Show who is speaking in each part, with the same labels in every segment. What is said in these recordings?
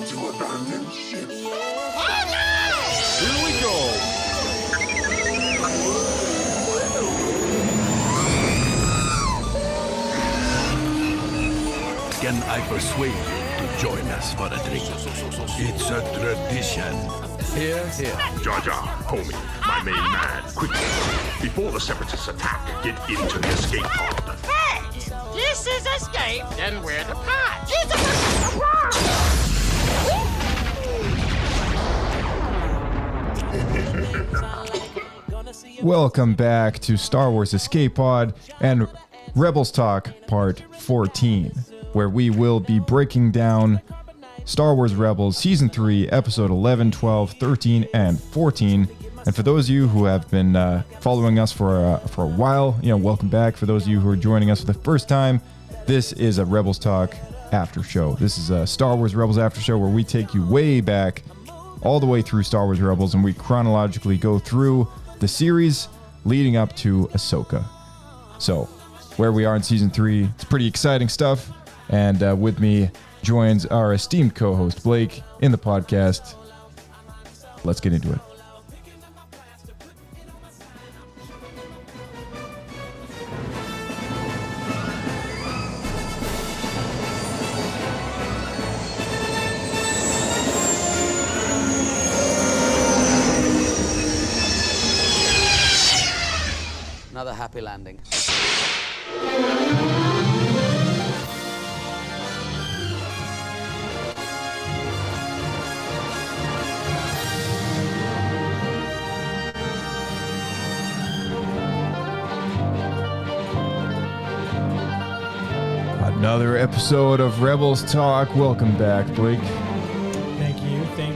Speaker 1: to abandoned ship.
Speaker 2: Oh no!
Speaker 3: Here we go!
Speaker 4: Can I persuade you to join us for a drink? It's a tradition. Here, here.
Speaker 1: Jar Jar, homie, my main man, quickly. Before the Separatists attack, get into the escape pod.
Speaker 2: Hey! This is escape, then we're the pod.
Speaker 5: Welcome back to Star Wars Escape Pod and Rebels Talk Part 14, where we will be breaking down Star Wars Rebels Season 3, Episode 11, 12, 13, and 14. And for those of you who have been following us for a while, welcome back. For those of you who are joining us for the first time, this is a Rebels Talk after show. This is a Star Wars Rebels after show where we take you way back, all the way through Star Wars Rebels, and we chronologically go through the series leading up to Ahsoka. So, where we are in Season 3, it's pretty exciting stuff. And with me joins our esteemed co-host, Blake, in the podcast. Let's get into it.
Speaker 6: Another happy landing.
Speaker 5: Another episode of Rebels Talk. Welcome back, Blake.
Speaker 7: Thank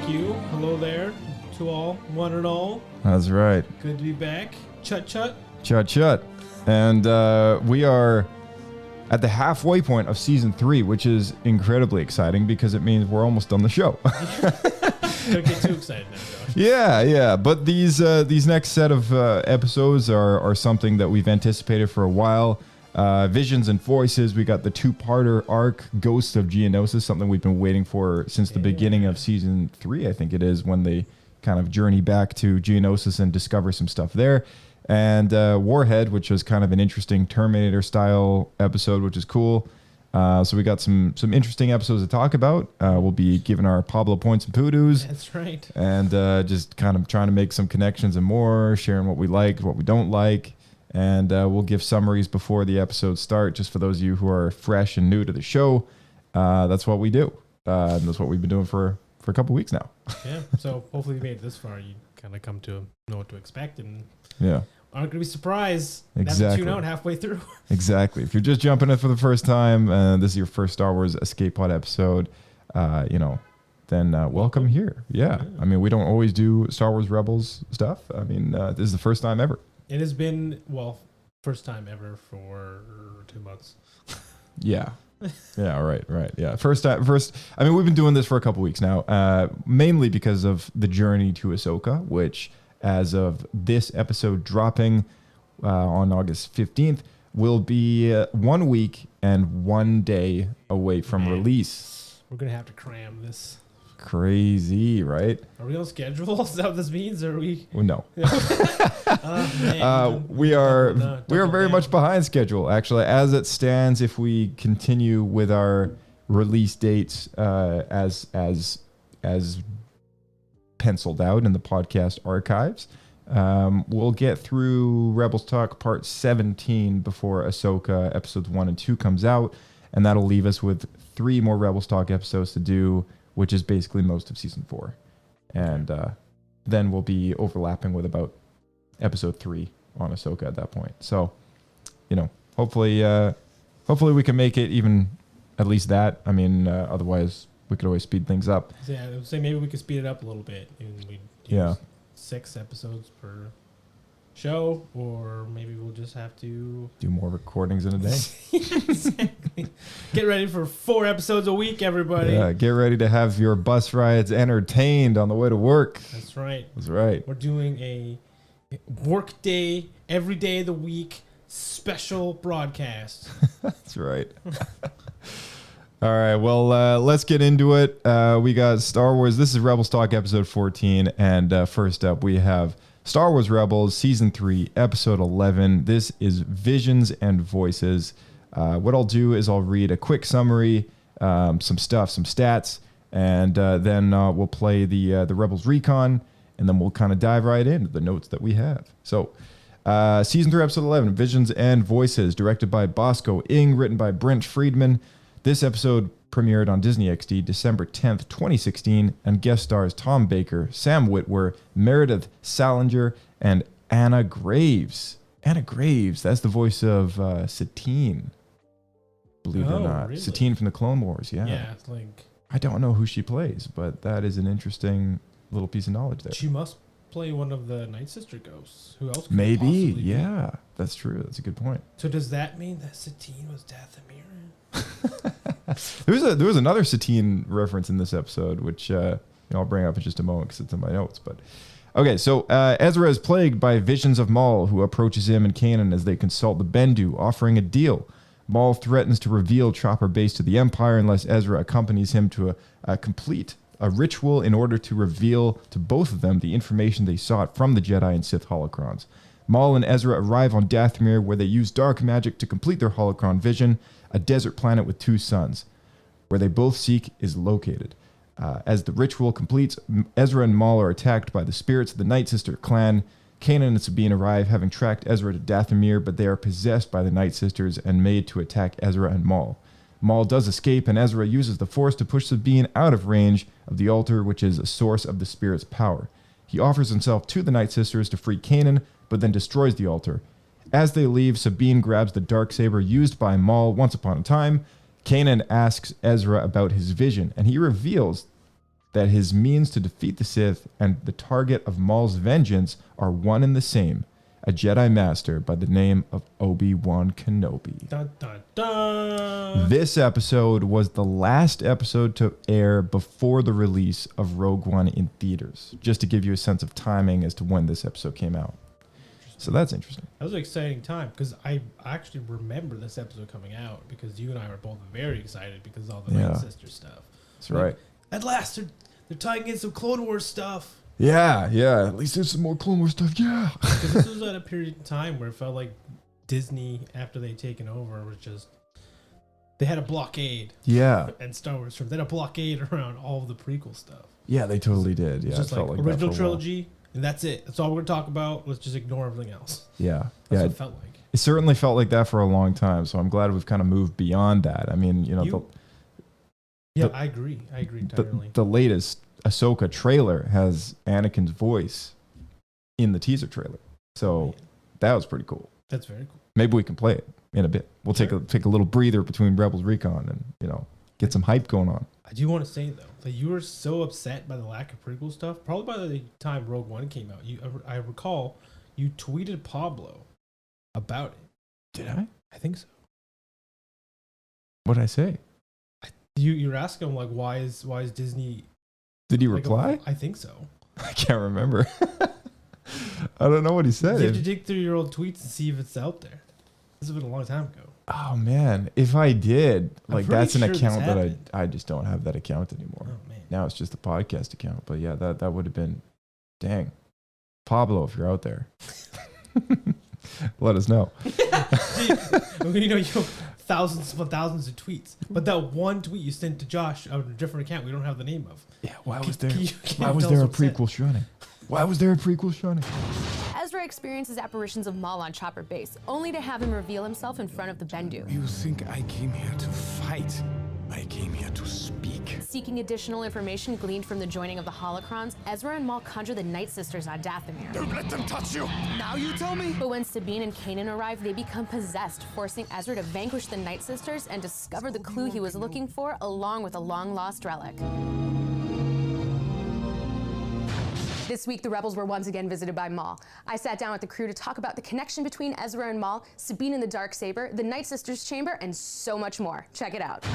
Speaker 7: you. Hello there to all, one and all.
Speaker 5: That's right.
Speaker 7: Good to be back. Chut.
Speaker 5: Chut. And we are at the halfway point of Season 3, which is incredibly exciting because it means we're almost done the show.
Speaker 7: Don't get too excited now, Josh.
Speaker 5: Yeah. But these next set of episodes are something that we've anticipated for a while. Visions and Voices. We got the two-parter arc, Ghosts of Geonosis, something we've been waiting for since the beginning of Season 3, I think it is, when they kind of journey back to Geonosis and discover some stuff there. And Warhead, which was kind of an interesting Terminator-style episode, which is cool. So we got some interesting episodes to talk about. We'll be giving our Pablo points and poodoos.
Speaker 7: That's right.
Speaker 5: And just kind of trying to make some connections and more, sharing what we like, what we don't like. And we'll give summaries before the episodes start, just for those of you who are fresh and new to the show. That's what we do. And that's what we've been doing for a couple weeks now.
Speaker 7: Yeah, so hopefully you made it this far. You kind of come to know what to expect and
Speaker 5: Yeah.
Speaker 7: aren't going to be surprised.
Speaker 5: Exactly.
Speaker 7: Have to tune out halfway through.
Speaker 5: Exactly. If you're just jumping in for the first time, this is your first Star Wars Escape Pod episode, then welcome here. Yeah. I mean, we don't always do Star Wars Rebels stuff. I mean, this is the first time ever.
Speaker 7: It has been, first time ever for 2 months.
Speaker 5: Yeah. Yeah, right. Yeah. I mean, we've been doing this for a couple weeks now, mainly because of the journey to Ahsoka, which, as of this episode dropping on August 15th, will be 1 week and 1 day away from release.
Speaker 7: We're going to have to cram this.
Speaker 5: Crazy, right?
Speaker 7: Are we on schedule? Is that what this means? Are we?
Speaker 5: Well, no.
Speaker 7: Man,
Speaker 5: we are very much behind schedule, actually, as it stands. If we continue with our release dates as penciled out in the podcast archives, we'll get through Rebels Talk Part 17 before Ahsoka Episodes 1 and 2 comes out, and that'll leave us with 3 more Rebels Talk episodes to do, which is basically most of Season 4. And then we'll be overlapping with about Episode 3 on Ahsoka at that point. So, hopefully we can make it even at least that. I mean, otherwise we could always speed things up.
Speaker 7: Yeah, I would say maybe we could speed it up a little bit. And we'd
Speaker 5: Yeah.
Speaker 7: 6 episodes per show, or maybe we'll just have to
Speaker 5: Do more recordings in a day.
Speaker 7: exactly. Get ready for 4 episodes a week, everybody.
Speaker 5: Yeah, get ready to have your bus rides entertained on the way to work.
Speaker 7: That's right.
Speaker 5: That's right.
Speaker 7: We're doing a work day, every day of the week special broadcast.
Speaker 5: That's right. All right, well, let's get into it. We got Star Wars. This is Rebels Talk episode 14. And first up, we have Star Wars Rebels season 3, episode 11. This is Visions and Voices. What I'll do is I'll read a quick summary, some stats, and then we'll play the Rebels Recon, and then we'll kind of dive right into the notes that we have. So, season 3, episode 11, Visions and Voices, directed by Bosco Ing, written by Brent Friedman. This episode premiered on Disney XD December 10th, 2016, and guest stars Tom Baker, Sam Witwer, Meredith Salinger, and Anna Graves. Anna Graves, that's the voice of Satine, believe it or not.
Speaker 7: Really?
Speaker 5: Satine from the Clone Wars, yeah.
Speaker 7: Yeah, it's like
Speaker 5: I don't know who she plays, but that is an interesting little piece of knowledge there.
Speaker 7: she must play one of the Nightsister ghosts. Who else could it
Speaker 5: Maybe,
Speaker 7: possibly be?
Speaker 5: yeah. That's true. That's a good point.
Speaker 7: So does that mean that Satine was Dathomir?
Speaker 5: There was another Satine reference in this episode, which I'll bring up in just a moment because it's in my notes. But okay, so Ezra is plagued by visions of Maul, who approaches him and Kanan as they consult the Bendu, offering a deal. Maul threatens to reveal Chopper Base to the Empire unless Ezra accompanies him to complete a ritual in order to reveal to both of them the information they sought from the Jedi and Sith holocrons. Maul and Ezra arrive on Dathomir, where they use dark magic to complete their holocron vision, a desert planet with 2 suns, where they both seek is located. As the ritual completes, Ezra and Maul are attacked by the spirits of the Nightsister clan. Kanan and Sabine arrive, having tracked Ezra to Dathomir, but they are possessed by the Nightsisters and made to attack Ezra and Maul. Maul does escape, and Ezra uses the Force to push Sabine out of range of the altar, which is a source of the spirit's power. He offers himself to the Nightsisters to free Kanan, but then destroys the altar. As they leave, Sabine grabs the Darksaber used by Maul once upon a time. Kanan asks Ezra about his vision, and he reveals that his means to defeat the Sith and the target of Maul's vengeance are one and the same, a Jedi Master by the name of Obi-Wan Kenobi.
Speaker 7: Dun, dun, dun.
Speaker 5: This episode was the last episode to air before the release of Rogue One in theaters, just to give you a sense of timing as to when this episode came out. So that's interesting.
Speaker 7: That was an exciting time because I actually remember this episode coming out because you and I were both very excited because of all the Nightsister stuff.
Speaker 5: That's right.
Speaker 7: At last, they're tying in some Clone Wars stuff.
Speaker 5: Yeah. At least there's some more Clone Wars stuff. Yeah.
Speaker 7: Because this was at a period of time where it felt like Disney, after they'd taken over, was just they had a blockade.
Speaker 5: Yeah.
Speaker 7: And Star Wars, they had a blockade around all of the prequel stuff.
Speaker 5: Yeah, they totally did. Yeah,
Speaker 7: It's just
Speaker 5: it felt
Speaker 7: like
Speaker 5: like that
Speaker 7: original
Speaker 5: for a while.
Speaker 7: trilogy, and that's it. That's all we're gonna talk about. Let's just ignore everything else.
Speaker 5: Yeah.
Speaker 7: That's what it felt like.
Speaker 5: It certainly felt like that for a long time. So I'm glad we've kind of moved beyond that. I mean,
Speaker 7: I agree. I agree entirely.
Speaker 5: The latest Ahsoka trailer has Anakin's voice in the teaser trailer. So that was pretty cool.
Speaker 7: That's very cool.
Speaker 5: Maybe we can play it in a bit. We'll take a little breather between Rebels Recon and, get some hype going on.
Speaker 7: I do want to say though that you were so upset by the lack of prequel stuff. Probably by the time Rogue One came out, I recall you tweeted Pablo about it.
Speaker 5: Did I?
Speaker 7: I think so.
Speaker 5: What did I say?
Speaker 7: You're asking him like why is Disney?
Speaker 5: Did he
Speaker 7: like,
Speaker 5: reply?
Speaker 7: I think so.
Speaker 5: I can't remember. I don't know what he said.
Speaker 7: You have to dig through your old tweets and see if it's out there. This has been a long time ago.
Speaker 5: Oh man, if I did,
Speaker 7: I'm
Speaker 5: that's an
Speaker 7: pretty sure
Speaker 5: account
Speaker 7: this
Speaker 5: that
Speaker 7: happened.
Speaker 5: I just don't have that account anymore.
Speaker 7: Oh man.
Speaker 5: Now it's just a podcast account. But yeah, that would have been, dang, Pablo, if you're out there, let us know.
Speaker 7: You have thousands upon thousands of tweets, but that one tweet you sent to Josh on a different account we don't have the name of.
Speaker 5: Yeah, why was there
Speaker 7: can
Speaker 5: a
Speaker 7: you tell us
Speaker 5: prequel shunning? Why was there a prequel shunning?
Speaker 3: Ezra experiences apparitions of Maul on Chopper Base, only to have him reveal himself in front of the Bendu.
Speaker 4: You think I came here to fight? I came here to speak.
Speaker 3: Seeking additional information gleaned from the joining of the holocrons, Ezra and Maul conjure the Nightsisters on Dathomir.
Speaker 4: Don't let them touch you! Now you tell me!
Speaker 3: But when Sabine and Kanan arrive, they become possessed, forcing Ezra to vanquish the Nightsisters and discover the clue he was looking for, along with a long-lost relic. This week, the Rebels were once again visited by Maul. I sat down with the crew to talk about the connection between Ezra and Maul, Sabine and the Darksaber, the Nightsisters chamber, and so much more. Check it out.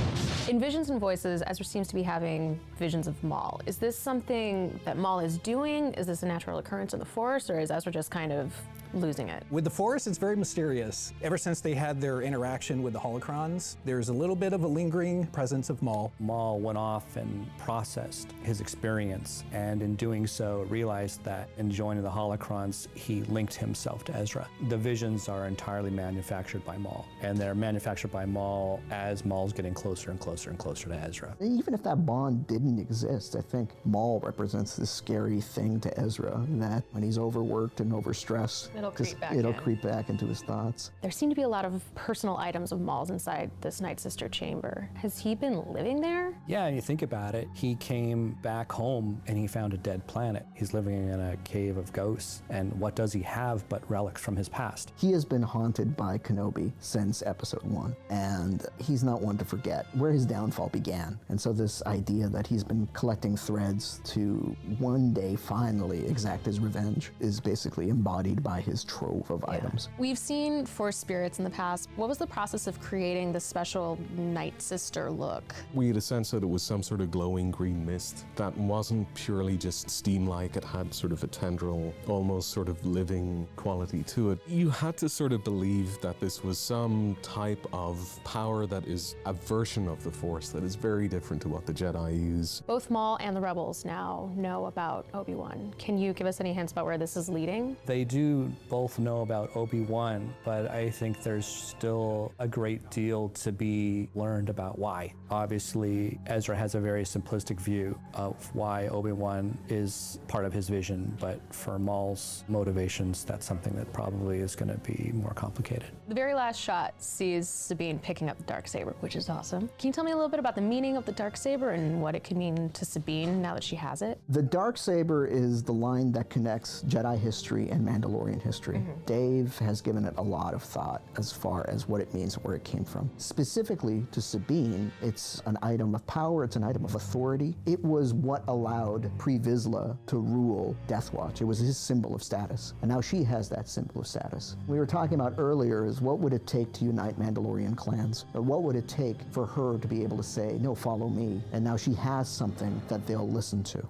Speaker 3: In Visions and Voices, Ezra seems to be having visions of Maul. Is this something that Maul is doing? Is this a natural occurrence in the Force, or is Ezra just kind of losing it.
Speaker 8: With the Force, it's very mysterious. Ever since they had their interaction with the holocrons, there's a little bit of a lingering presence of Maul.
Speaker 9: Maul went off and processed his experience, and in doing so realized that in joining the holocrons, he linked himself to Ezra. The visions are entirely manufactured by Maul, and they're manufactured by Maul as Maul's getting closer and closer and closer to Ezra.
Speaker 10: Even if that bond didn't exist, I think Maul represents this scary thing to Ezra, that when he's overworked and overstressed, it'll creep back into his thoughts.
Speaker 3: There seem to be a lot of personal items of Maul's inside this Nightsister chamber. Has he been living there?
Speaker 9: Yeah, you think about it, he came back home and he found a dead planet. He's living in a cave of ghosts, and what does he have but relics from his past?
Speaker 10: He has been haunted by Kenobi since episode 1, and he's not one to forget where his downfall began. And so this idea that he's been collecting threads to one day finally exact his revenge is basically embodied by his trove of items.
Speaker 3: We've seen Force spirits in the past. What was the process of creating the special Nightsister look?
Speaker 11: We had a sense that it was some sort of glowing green mist that wasn't purely just steam-like. It had sort of a tendril, almost sort of living quality to it. You had to sort of believe that this was some type of power that is a version of the Force that is very different to what the Jedi use.
Speaker 3: Both Maul and the Rebels now know about Obi-Wan. Can you give us any hints about where this is leading?
Speaker 9: They do both know about Obi-Wan, but I think there's still a great deal to be learned about why. Obviously, Ezra has a very simplistic view of why Obi-Wan is part of his vision, but for Maul's motivations, that's something that probably is going to be more complicated.
Speaker 3: The very last shot sees Sabine picking up the Darksaber, which is awesome. Can you tell me a little bit about the meaning of the Darksaber and what it could mean to Sabine now that she has it?
Speaker 10: The Darksaber is the line that connects Jedi history and Mandalorian history. Dave has given it a lot of thought as far as what it means and where it came from. Specifically to Sabine, it's an item of power, it's an item of authority. It was what allowed Pre Vizsla to rule Death Watch. It was his symbol of status. And now she has that symbol of status. We were talking about earlier is what would it take to unite Mandalorian clans? Or what would it take for her to be able to say, no, follow me? And now she has something that they'll listen to.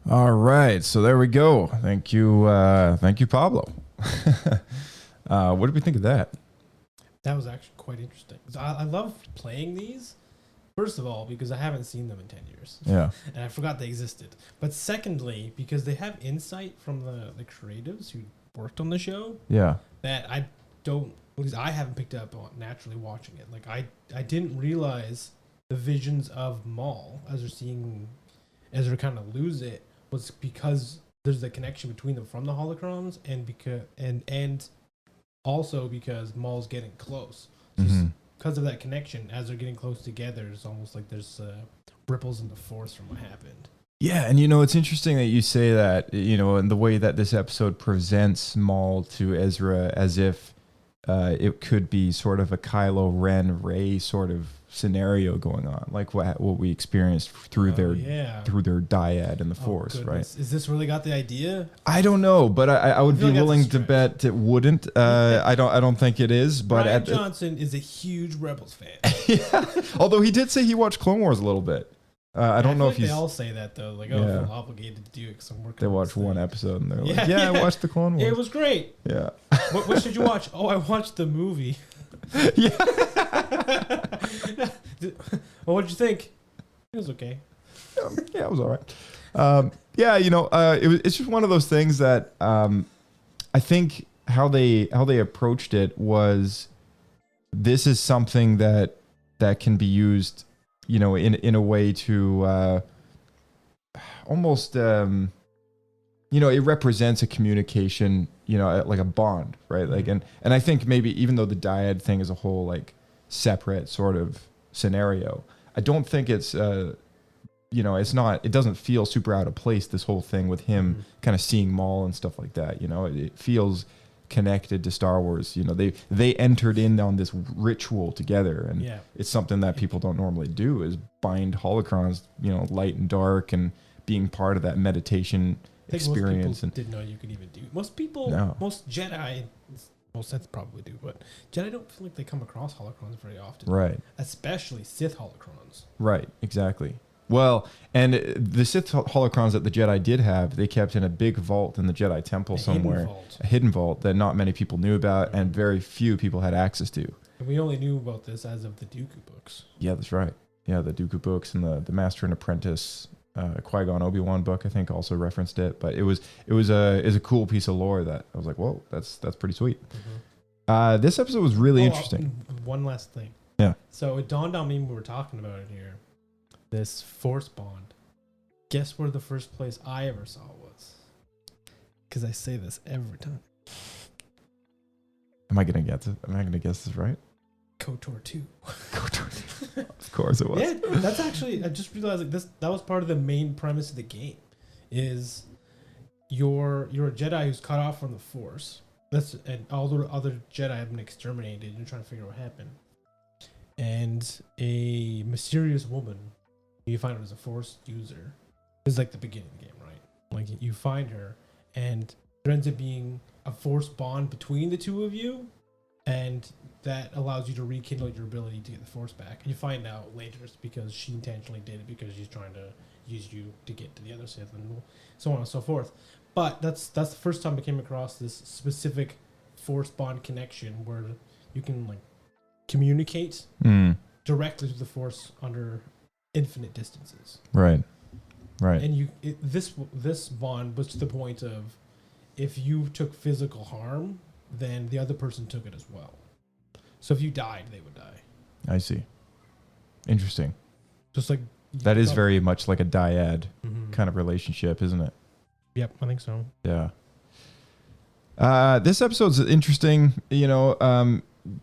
Speaker 5: All right, so there we go. Thank you, Pablo. What did we think of that?
Speaker 7: That was actually quite interesting. I love playing these. First of all, because I haven't seen them in 10 years.
Speaker 5: Yeah.
Speaker 7: And I forgot they existed. But secondly, because they have insight from the creatives who worked on the show.
Speaker 5: Yeah.
Speaker 7: That I don't, at least I haven't picked up on naturally watching it. Like I didn't realize the visions of Maul as we're seeing Ezra kind of lose it was because there's a connection between them from the holocrons and also because Maul's getting close. Because of that connection, as they're getting close together, it's almost like there's ripples in the Force from what happened.
Speaker 5: Yeah, and it's interesting that you say that, and the way that this episode presents Maul to Ezra as if it could be sort of a Kylo Ren Rey sort of scenario going on, like what we experienced through their dyad in the Force, right?
Speaker 7: Is this really got the idea?
Speaker 5: I don't know, but I would be willing to bet it wouldn't. I don't think it is. But
Speaker 7: Rian Johnson is a huge Rebels fan.
Speaker 5: Yeah, although he did say he watched Clone Wars a little bit. I don't know if
Speaker 7: they all say that though. Like, I feel obligated to do it because I'm working.
Speaker 5: They watch one episode and they're like, "Yeah, I watched the Clone Wars.
Speaker 7: It was great."
Speaker 5: Yeah.
Speaker 7: What did you watch? Oh, I watched the movie.
Speaker 5: Yeah.
Speaker 7: Well, what'd you think? It was okay.
Speaker 5: Yeah, it was all right. It's just one of those things that I think how they approached it was, this is something that can be used, in a way to almost it represents a communication, like a bond, right? Like, and I think maybe even though the dyad thing is a whole like separate sort of scenario, I don't think it's it doesn't feel super out of place, this whole thing with him kind of seeing Maul and stuff like that. It feels connected to Star Wars. They entered in on this ritual together, and it's something that people don't normally do, is bind holocrons, light and dark, and being part of that meditation experience.
Speaker 7: Most people didn't know you could even do. Most people, most Jedi, most Sith probably do, but Jedi don't feel like they come across holocrons very often.
Speaker 5: Right.
Speaker 7: Especially Sith holocrons.
Speaker 5: Right, exactly. Well, and the Sith holocrons that the Jedi did have, they kept in a big vault in the Jedi Temple somewhere. A hidden vault that not many people knew about and very few people had access to.
Speaker 7: And we only knew about this as of the Dooku books.
Speaker 5: Yeah, that's right. Yeah, the Dooku books and the Master and Apprentice Qui-Gon Obi-Wan book, I think, also referenced it. But it was a cool piece of lore that I was like, whoa, that's pretty sweet. This episode was really interesting.
Speaker 7: One last thing.
Speaker 5: Yeah.
Speaker 7: So it dawned on me when we were talking about it here. This Force bond. Guess where the first place I ever saw was? Because I say this every time.
Speaker 5: Am I gonna guess this right?
Speaker 7: KOTOR 2.
Speaker 5: KOTOR 2. Of course it was.
Speaker 7: Yeah, that's actually, I just realized like that was part of the main premise of the game. Is you're a Jedi who's cut off from the Force. And all the other Jedi have been exterminated and you're trying to figure out what happened. And a mysterious woman, you find her as a Force user. This is like the beginning of the game, right? Like you find her and there ends up being a Force bond between the two of you. And that allows you to rekindle your ability to get the Force back. And you find out later it's because she intentionally did it because she's trying to use you to get to the other Sith and so on and so forth. But that's the first time I came across this specific Force bond connection where you can like communicate directly to the Force under infinite distances.
Speaker 5: Right.
Speaker 7: And this bond was to the point of if you took physical harm, then the other person took it as well. So if you died, they would die.
Speaker 5: I see. Interesting.
Speaker 7: Just like
Speaker 5: that is very much like a dyad kind of relationship, isn't it?
Speaker 7: Yep, I think so.
Speaker 5: Yeah. This episode's interesting,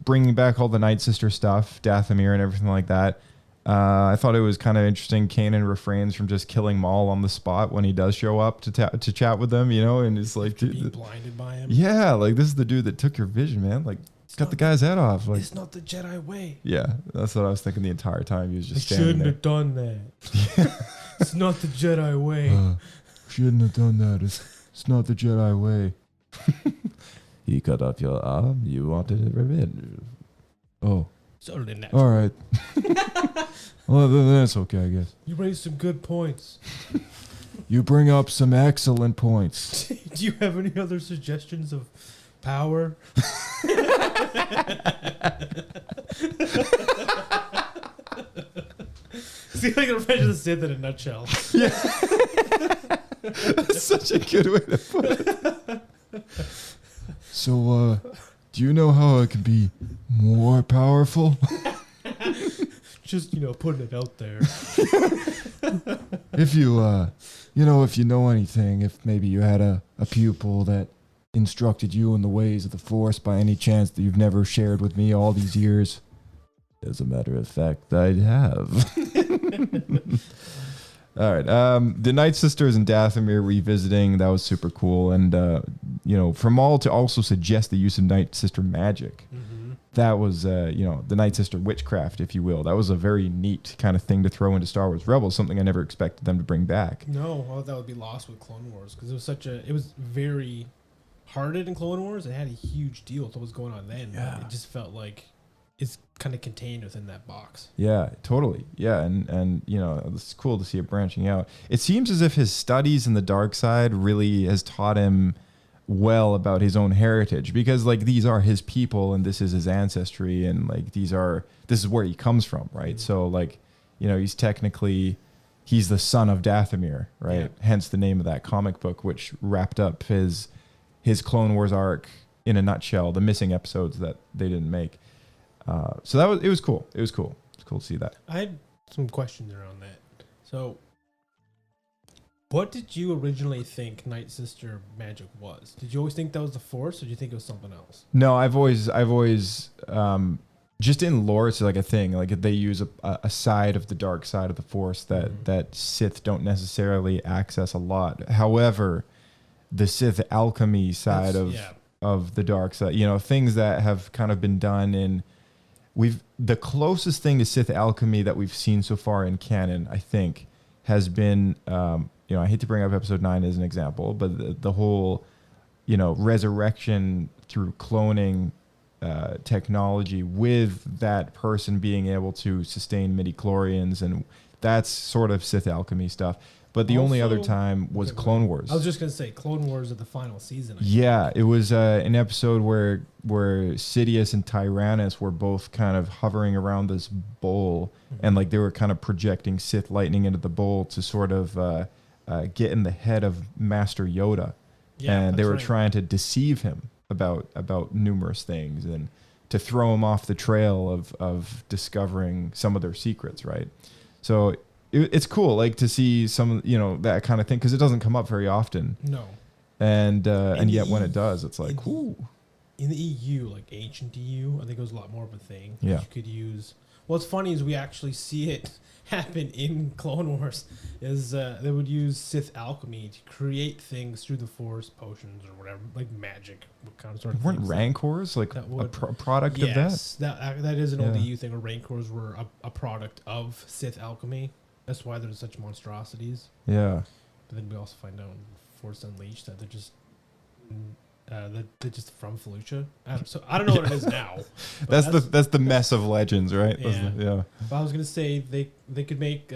Speaker 5: bringing back all the Nightsister stuff, Dathomir and everything like that. I thought it was kind of interesting. Kanan refrains from just killing Maul on the spot when he does show up to chat with them, and it's like
Speaker 7: being blinded by him.
Speaker 5: Yeah, like this is the dude that took your vision, man. Like cut the guy's head off. Like
Speaker 7: it's not the Jedi way.
Speaker 5: Yeah, that's what I was thinking the entire time. He was just standing
Speaker 7: shouldn't
Speaker 5: there.
Speaker 7: Have done that. It's not the Jedi way.
Speaker 5: Shouldn't have done that. It's not the Jedi way. He cut off your arm. You wanted revenge. Oh.
Speaker 7: Totally natural.
Speaker 5: All right. Well, then that's okay, I guess.
Speaker 7: You raised some good points.
Speaker 5: You bring up some excellent points.
Speaker 7: Do you have any other suggestions of power? See, like Revenge of the Sith in a nutshell.
Speaker 5: Yeah. That's such a good way to put it. So, do you know how I can be more powerful?
Speaker 7: Just, putting it out there.
Speaker 5: If you, if you know anything, if maybe you had a pupil that instructed you in the ways of the Force by any chance that you've never shared with me all these years, as a matter of fact, I have. All right. The Nightsisters and Dathomir revisiting, that was super cool. And, for Maul to also suggest the use of Nightsister magic, that was, the Nightsister witchcraft, if you will. That was a very neat kind of thing to throw into Star Wars Rebels, something I never expected them to bring back.
Speaker 7: No, well, that would be lost with Clone Wars because it was very hearted in Clone Wars. It had a huge deal with what was going on then.
Speaker 5: Yeah.
Speaker 7: It just felt like it's kind of contained within that box.
Speaker 5: Yeah, totally. Yeah, and it's cool to see it branching out. It seems as if his studies in the dark side really has taught him well about his own heritage, because like these are his people and this is his ancestry, and like this is where he comes from, right? So like, he's the son of Dathomir, right? Yeah. Hence the name of that comic book, which wrapped up his Clone Wars arc in a nutshell, the missing episodes that they didn't make. So it was cool. It was cool. It's cool to see that.
Speaker 7: I had some questions around that. So, what did you originally think Nightsister magic was? Did you always think that was the Force, or did you think it was something else?
Speaker 5: No, I've always, just in lore, it's like a thing. Like they use a side of the dark side of the Force that Sith don't necessarily access a lot. However, the Sith alchemy side of the dark side, things that have kind of been done in. The closest thing to Sith alchemy that we've seen so far in canon, I think, has been, I hate to bring up episode 9 as an example, but the whole, resurrection through cloning technology with that person being able to sustain midichlorians and that's sort of Sith alchemy stuff. But the only other
Speaker 7: Also-
Speaker 5: time was
Speaker 7: Okay,
Speaker 5: Clone Wars.
Speaker 7: I was just gonna say Clone Wars of the final season.
Speaker 5: Yeah, it was an episode where Sidious and Tyrannus were both kind of hovering around this bowl, and like they were kind of projecting Sith lightning into the bowl to sort of get in the head of Master Yoda, and they were trying to deceive him about numerous things and to throw him off the trail of discovering some of their secrets, right? So it's cool, like to see some, that kind of thing, because it doesn't come up very often.
Speaker 7: No.
Speaker 5: And yet when it does, it's like, ooh.
Speaker 7: In the EU, like ancient EU, I think it was a lot more of a thing.
Speaker 5: Yeah.
Speaker 7: You could use. What's funny is we actually see it happen in Clone Wars. Is they would use Sith alchemy to create things through the Force, potions or whatever, like magic, what kind of sort of.
Speaker 5: Weren't
Speaker 7: things
Speaker 5: Rancors like
Speaker 7: that
Speaker 5: a product of that?
Speaker 7: Yes, that is an old
Speaker 5: Yeah.
Speaker 7: EU thing. Where Rancors were a product of Sith alchemy. That's why there's such monstrosities.
Speaker 5: Yeah.
Speaker 7: But then we also find out in Force Unleashed that they're just from Fallujah. So I don't know what it is now. but
Speaker 5: That's the mess of legends, right?
Speaker 7: Yeah.
Speaker 5: Yeah.
Speaker 7: But I was gonna say they could make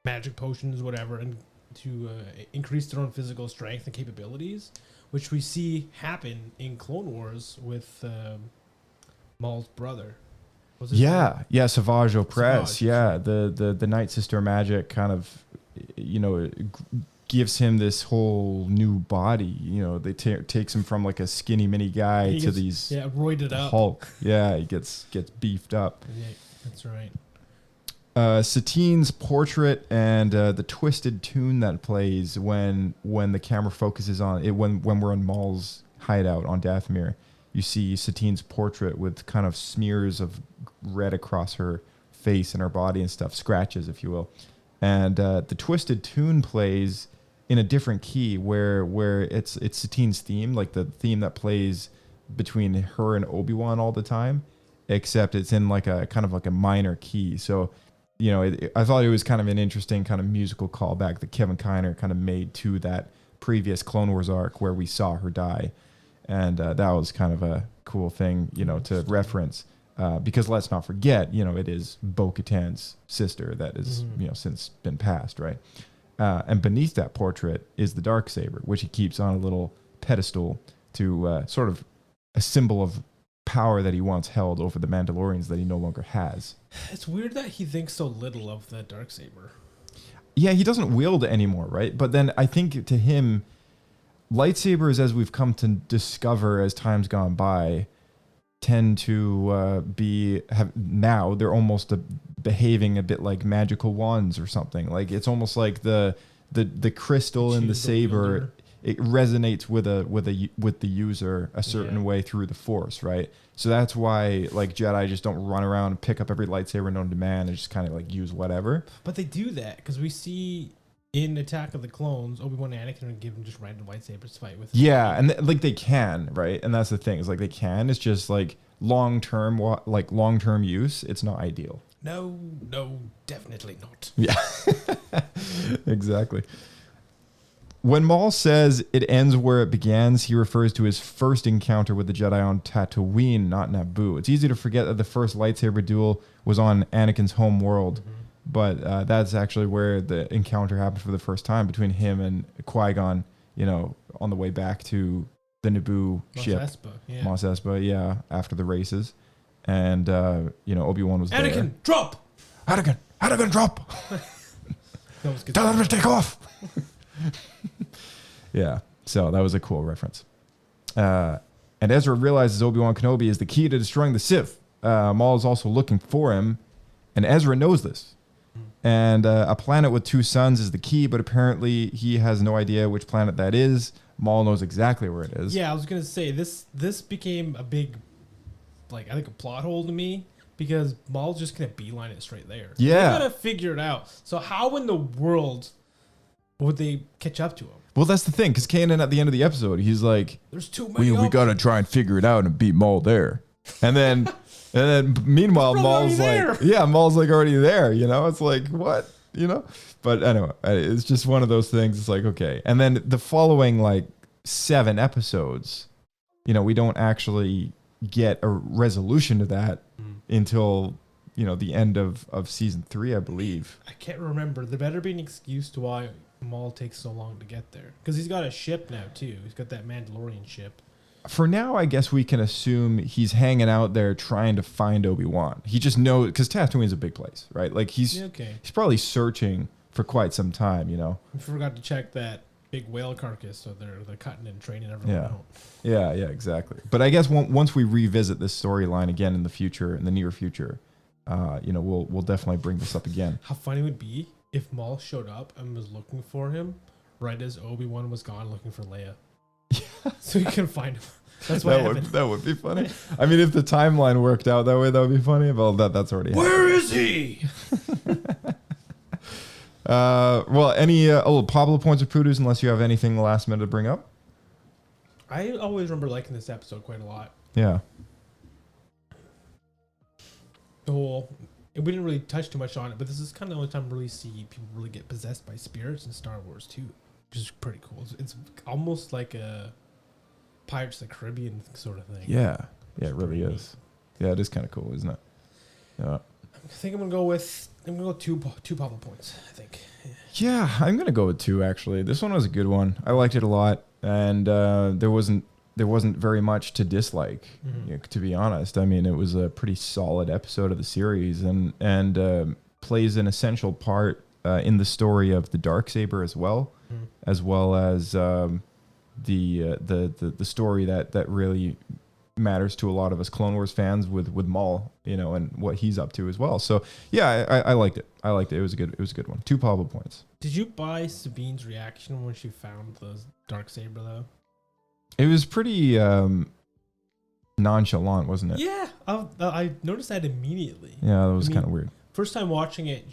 Speaker 7: magic potions, whatever, and to increase their own physical strength and capabilities, which we see happen in Clone Wars with Maul's brother. What's his name?
Speaker 5: Savage Opress.
Speaker 7: Savage.
Speaker 5: Yeah, the Night Sister magic kind of, gives him this whole new body. They takes him from like a skinny mini guy
Speaker 7: He
Speaker 5: to
Speaker 7: gets-
Speaker 5: these
Speaker 7: roided up.
Speaker 5: Hulk. Yeah, he gets beefed up.
Speaker 7: Yeah, that's right.
Speaker 5: Satine's portrait and the twisted tune that plays when the camera focuses on it, when we're in Maul's hideout on Dathomir, you see Satine's portrait with kind of smears of red across her face and her body and stuff, scratches, if you will. And the twisted tune plays in a different key where it's Satine's theme, like the theme that plays between her and Obi-Wan all the time, except it's in like a kind of like a minor key. So, I thought it was kind of an interesting kind of musical callback that Kevin Kiner kind of made to that previous Clone Wars arc where we saw her die. And that was kind of a cool thing, to reference. Because let's not forget, it is Bo-Katan's sister that is, since been passed, right? And beneath that portrait is the Darksaber, which he keeps on a little pedestal to sort of a symbol of power that he once held over the Mandalorians that he no longer has.
Speaker 7: It's weird that he thinks so little of the Darksaber.
Speaker 5: Yeah, he doesn't wield it anymore, right? But then I think to him, lightsabers, as we've come to discover as time's gone by, tend to now they're almost behaving a bit like magical wands or something. Like it's almost like the crystal in the saber, it resonates with the user a certain way through the Force, right? So that's why like Jedi just don't run around and pick up every lightsaber known to man and just kind of like use whatever.
Speaker 7: But they do that because we see in Attack of the Clones, Obi-Wan and Anakin are given just random lightsabers to fight with.
Speaker 5: Yeah, and like they can, right? And that's the thing, is like they can. It's just like long-term use. It's not ideal.
Speaker 7: No, definitely not.
Speaker 5: Yeah, exactly. When Maul says it ends where it begins, he refers to his first encounter with the Jedi on Tatooine, not Naboo. It's easy to forget that the first lightsaber duel was on Anakin's home world, but that's actually where the encounter happened for the first time between him and Qui-Gon, on the way back to the Naboo ship. Mos Espa, yeah, after the races. And, Obi-Wan was there.
Speaker 7: Anakin, drop!
Speaker 5: Anakin, drop! Tell him to take off! Yeah, so that was a cool reference. And Ezra realizes Obi-Wan Kenobi is the key to destroying the Sith. Maul is also looking for him, and Ezra knows this. And a planet with two suns is the key, but apparently he has no idea which planet that is. Maul knows exactly where it is.
Speaker 7: Yeah, I was going to say, this became a big, I think a plot hole to me, because Maul's just going to beeline it straight there.
Speaker 5: Yeah.
Speaker 7: They got to figure it out. So how in the world would they catch up to him?
Speaker 5: Well, that's the thing, because Kanan at the end of the episode, he's like,
Speaker 7: "There's too many.
Speaker 5: We got to try and figure it out and beat Maul there." And then meanwhile, Maul's like, Maul's like already there. It's like what, But anyway, it's just one of those things. It's like okay, and then the following 7 episodes, we don't actually get a resolution to that until the end of season 3, I believe.
Speaker 7: I can't remember. There better be an excuse to why Maul takes so long to get there. Because he's got a ship now, too. He's got that Mandalorian ship.
Speaker 5: For now, I guess we can assume he's hanging out there trying to find Obi-Wan. He just knows, because Tatooine's a big place, right? Like, he's probably searching for quite some time,
Speaker 7: I forgot to check that big whale carcass, so they're cutting and training everyone out.
Speaker 5: Yeah, exactly. But I guess once we revisit this storyline again in the near future, we'll definitely bring this up again.
Speaker 7: How funny would it be if Maul showed up and was looking for him right as Obi-Wan was gone looking for Leia? So he couldn't find him. That's what
Speaker 5: that would be funny. I mean, if the timeline worked out that way, that would be funny. Well, that's already happened.
Speaker 7: Where is he?
Speaker 5: Any Pablo points of produce, unless you have anything last minute to bring up.
Speaker 7: I always remember liking this episode quite a lot.
Speaker 5: Yeah.
Speaker 7: We didn't really touch too much on it, but this is kind of the only time we really see people really get possessed by spirits in Star Wars too, which is pretty cool. It's almost like a Pirates of the Caribbean sort of thing.
Speaker 5: Yeah, it really is. Yeah, it is kind of cool, isn't it? Yeah.
Speaker 7: I think I'm gonna go two Pablo points. I think.
Speaker 5: Yeah, I'm gonna go with 2 actually. This one was a good one. I liked it a lot, and there wasn't very much to dislike, to be honest. I mean, it was a pretty solid episode of the series, and plays an essential part in the story of the Darksaber as well as the story that really matters to a lot of us Clone Wars fans with Maul, and what he's up to as well. So yeah, I liked it. It was a good one. 2 Pablo points.
Speaker 7: Did you buy Sabine's reaction when she found the Darksaber though?
Speaker 5: It was pretty nonchalant, wasn't it?
Speaker 7: Yeah, I noticed that immediately.
Speaker 5: Yeah, that was kind of weird.
Speaker 7: First time watching it,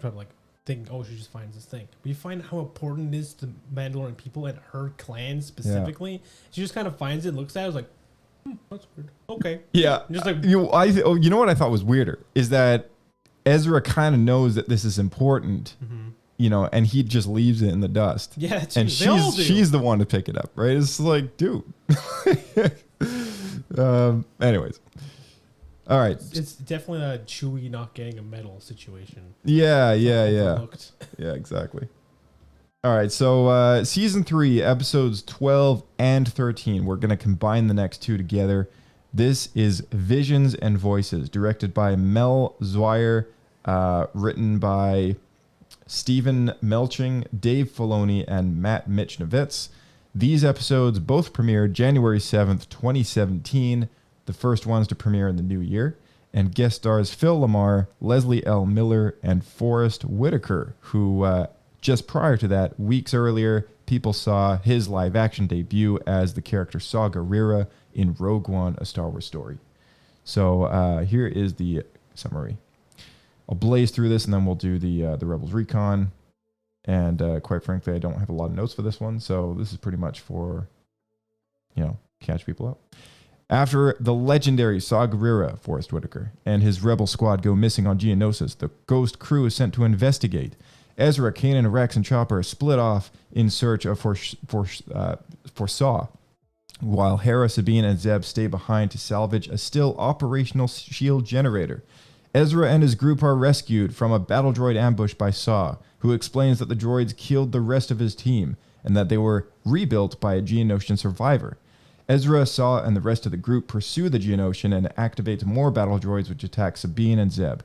Speaker 7: I'm like thinking, oh, she just finds this thing. But you find how important it is to Mandalorian people and her clan specifically. Yeah. She just kind of finds it, looks at it, was like, that's weird. Okay.
Speaker 5: Yeah.
Speaker 7: Just like
Speaker 5: you know what I thought was weirder is that Ezra kind of knows that this is important. And he just leaves it in the dust.
Speaker 7: Yeah,
Speaker 5: and she's the one to pick it up, right? It's like, dude. Anyways, all right.
Speaker 7: It's definitely a Chewie not getting a medal situation.
Speaker 5: Yeah. Yeah, exactly. All right, so season 3, episodes 12 and 13. We're going to combine the next 2 together. This is Visions and Voices, directed by Mel Zweier, written by Stephen Melching, Dave Filoni, and Matt Michnovitz. These episodes both premiered January 7th, 2017, the first ones to premiere in the new year, and guest stars Phil Lamar, Leslie L. Miller, and Forrest Whitaker, who just prior to that, weeks earlier, people saw his live-action debut as the character Saw Gerrera in Rogue One, A Star Wars Story. So here is the summary. I'll blaze through this, and then we'll do the Rebels Recon. And quite frankly, I don't have a lot of notes for this one, so this is pretty much for, catch people up. After the legendary Saw Gerrera, Forrest Whitaker, and his Rebel squad go missing on Geonosis, the Ghost crew is sent to investigate. Ezra, Kanan, Rex, and Chopper split off in search of for Saw, while Hera, Sabine, and Zeb stay behind to salvage a still operational shield generator. Ezra and his group are rescued from a battle droid ambush by Saw, who explains that the droids killed the rest of his team and that they were rebuilt by a Geonosian survivor. Ezra, Saw, and the rest of the group pursue the Geonosian and activate more battle droids which attack Sabine and Zeb.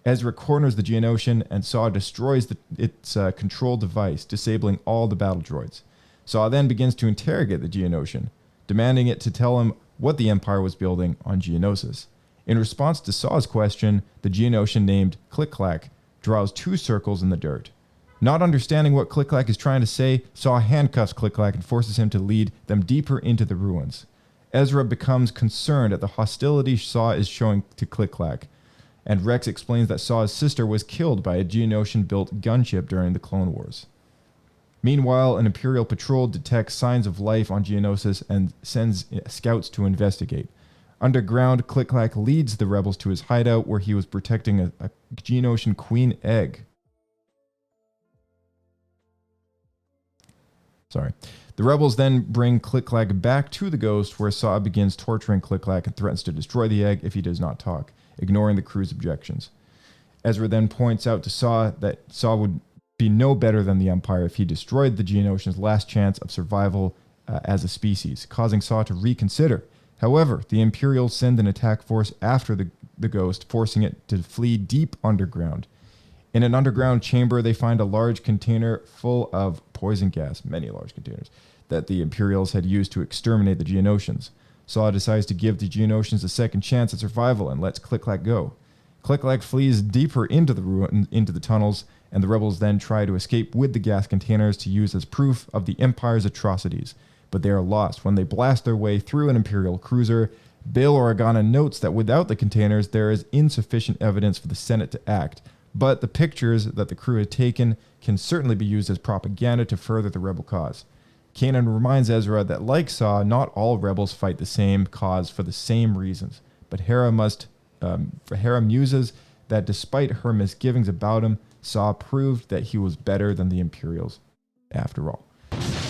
Speaker 5: Ezra corners the Geonosian, and Saw destroys its control device, disabling all the battle droids. Saw then begins to interrogate the Geonosian, demanding it to tell him what the Empire was building on Geonosis. In response to Saw's question, the Geonosian named Click-Clack draws 2 circles in the dirt. Not understanding what Click-Clack is trying to say, Saw handcuffs Click-Clack and forces him to lead them deeper into the ruins. Ezra becomes concerned at the hostility Saw is showing to Click-Clack, and Rex explains that Saw's sister was killed by a Geonosian-built gunship during the Clone Wars. Meanwhile, an Imperial patrol detects signs of life on Geonosis and sends scouts to investigate. Underground, Click-Clack leads the rebels to his hideout where he was protecting a Geonosian queen egg. Sorry. The rebels then bring Click-Clack back to the Ghost, where Saw begins torturing Click-Clack and threatens to destroy the egg if he does not talk, ignoring the crew's objections. Ezra then points out to Saw that Saw would be no better than the Empire if he destroyed the Geonosians' last chance of survival as a species, causing Saw to reconsider. However, the Imperials send an attack force after the Ghost, forcing it to flee deep underground. In an underground chamber, they find a large container full of poison gas, many large containers, that the Imperials had used to exterminate the Geonosians. Saw decides to give the Geonosians a second chance at survival and lets Click-Clack go. Click-Clack flees deeper into the tunnels, and the rebels then try to escape with the gas containers to use as proof of the Empire's atrocities. But they are lost when they blast their way through an Imperial cruiser. Bail Organa notes that without the containers, there is insufficient evidence for the Senate to act, but the pictures that the crew had taken can certainly be used as propaganda to further the rebel cause. Kanan reminds Ezra that, like Saw, not all rebels fight the same cause for the same reasons, but Hera muses that despite her misgivings about him, Saw proved that he was better than the Imperials after all.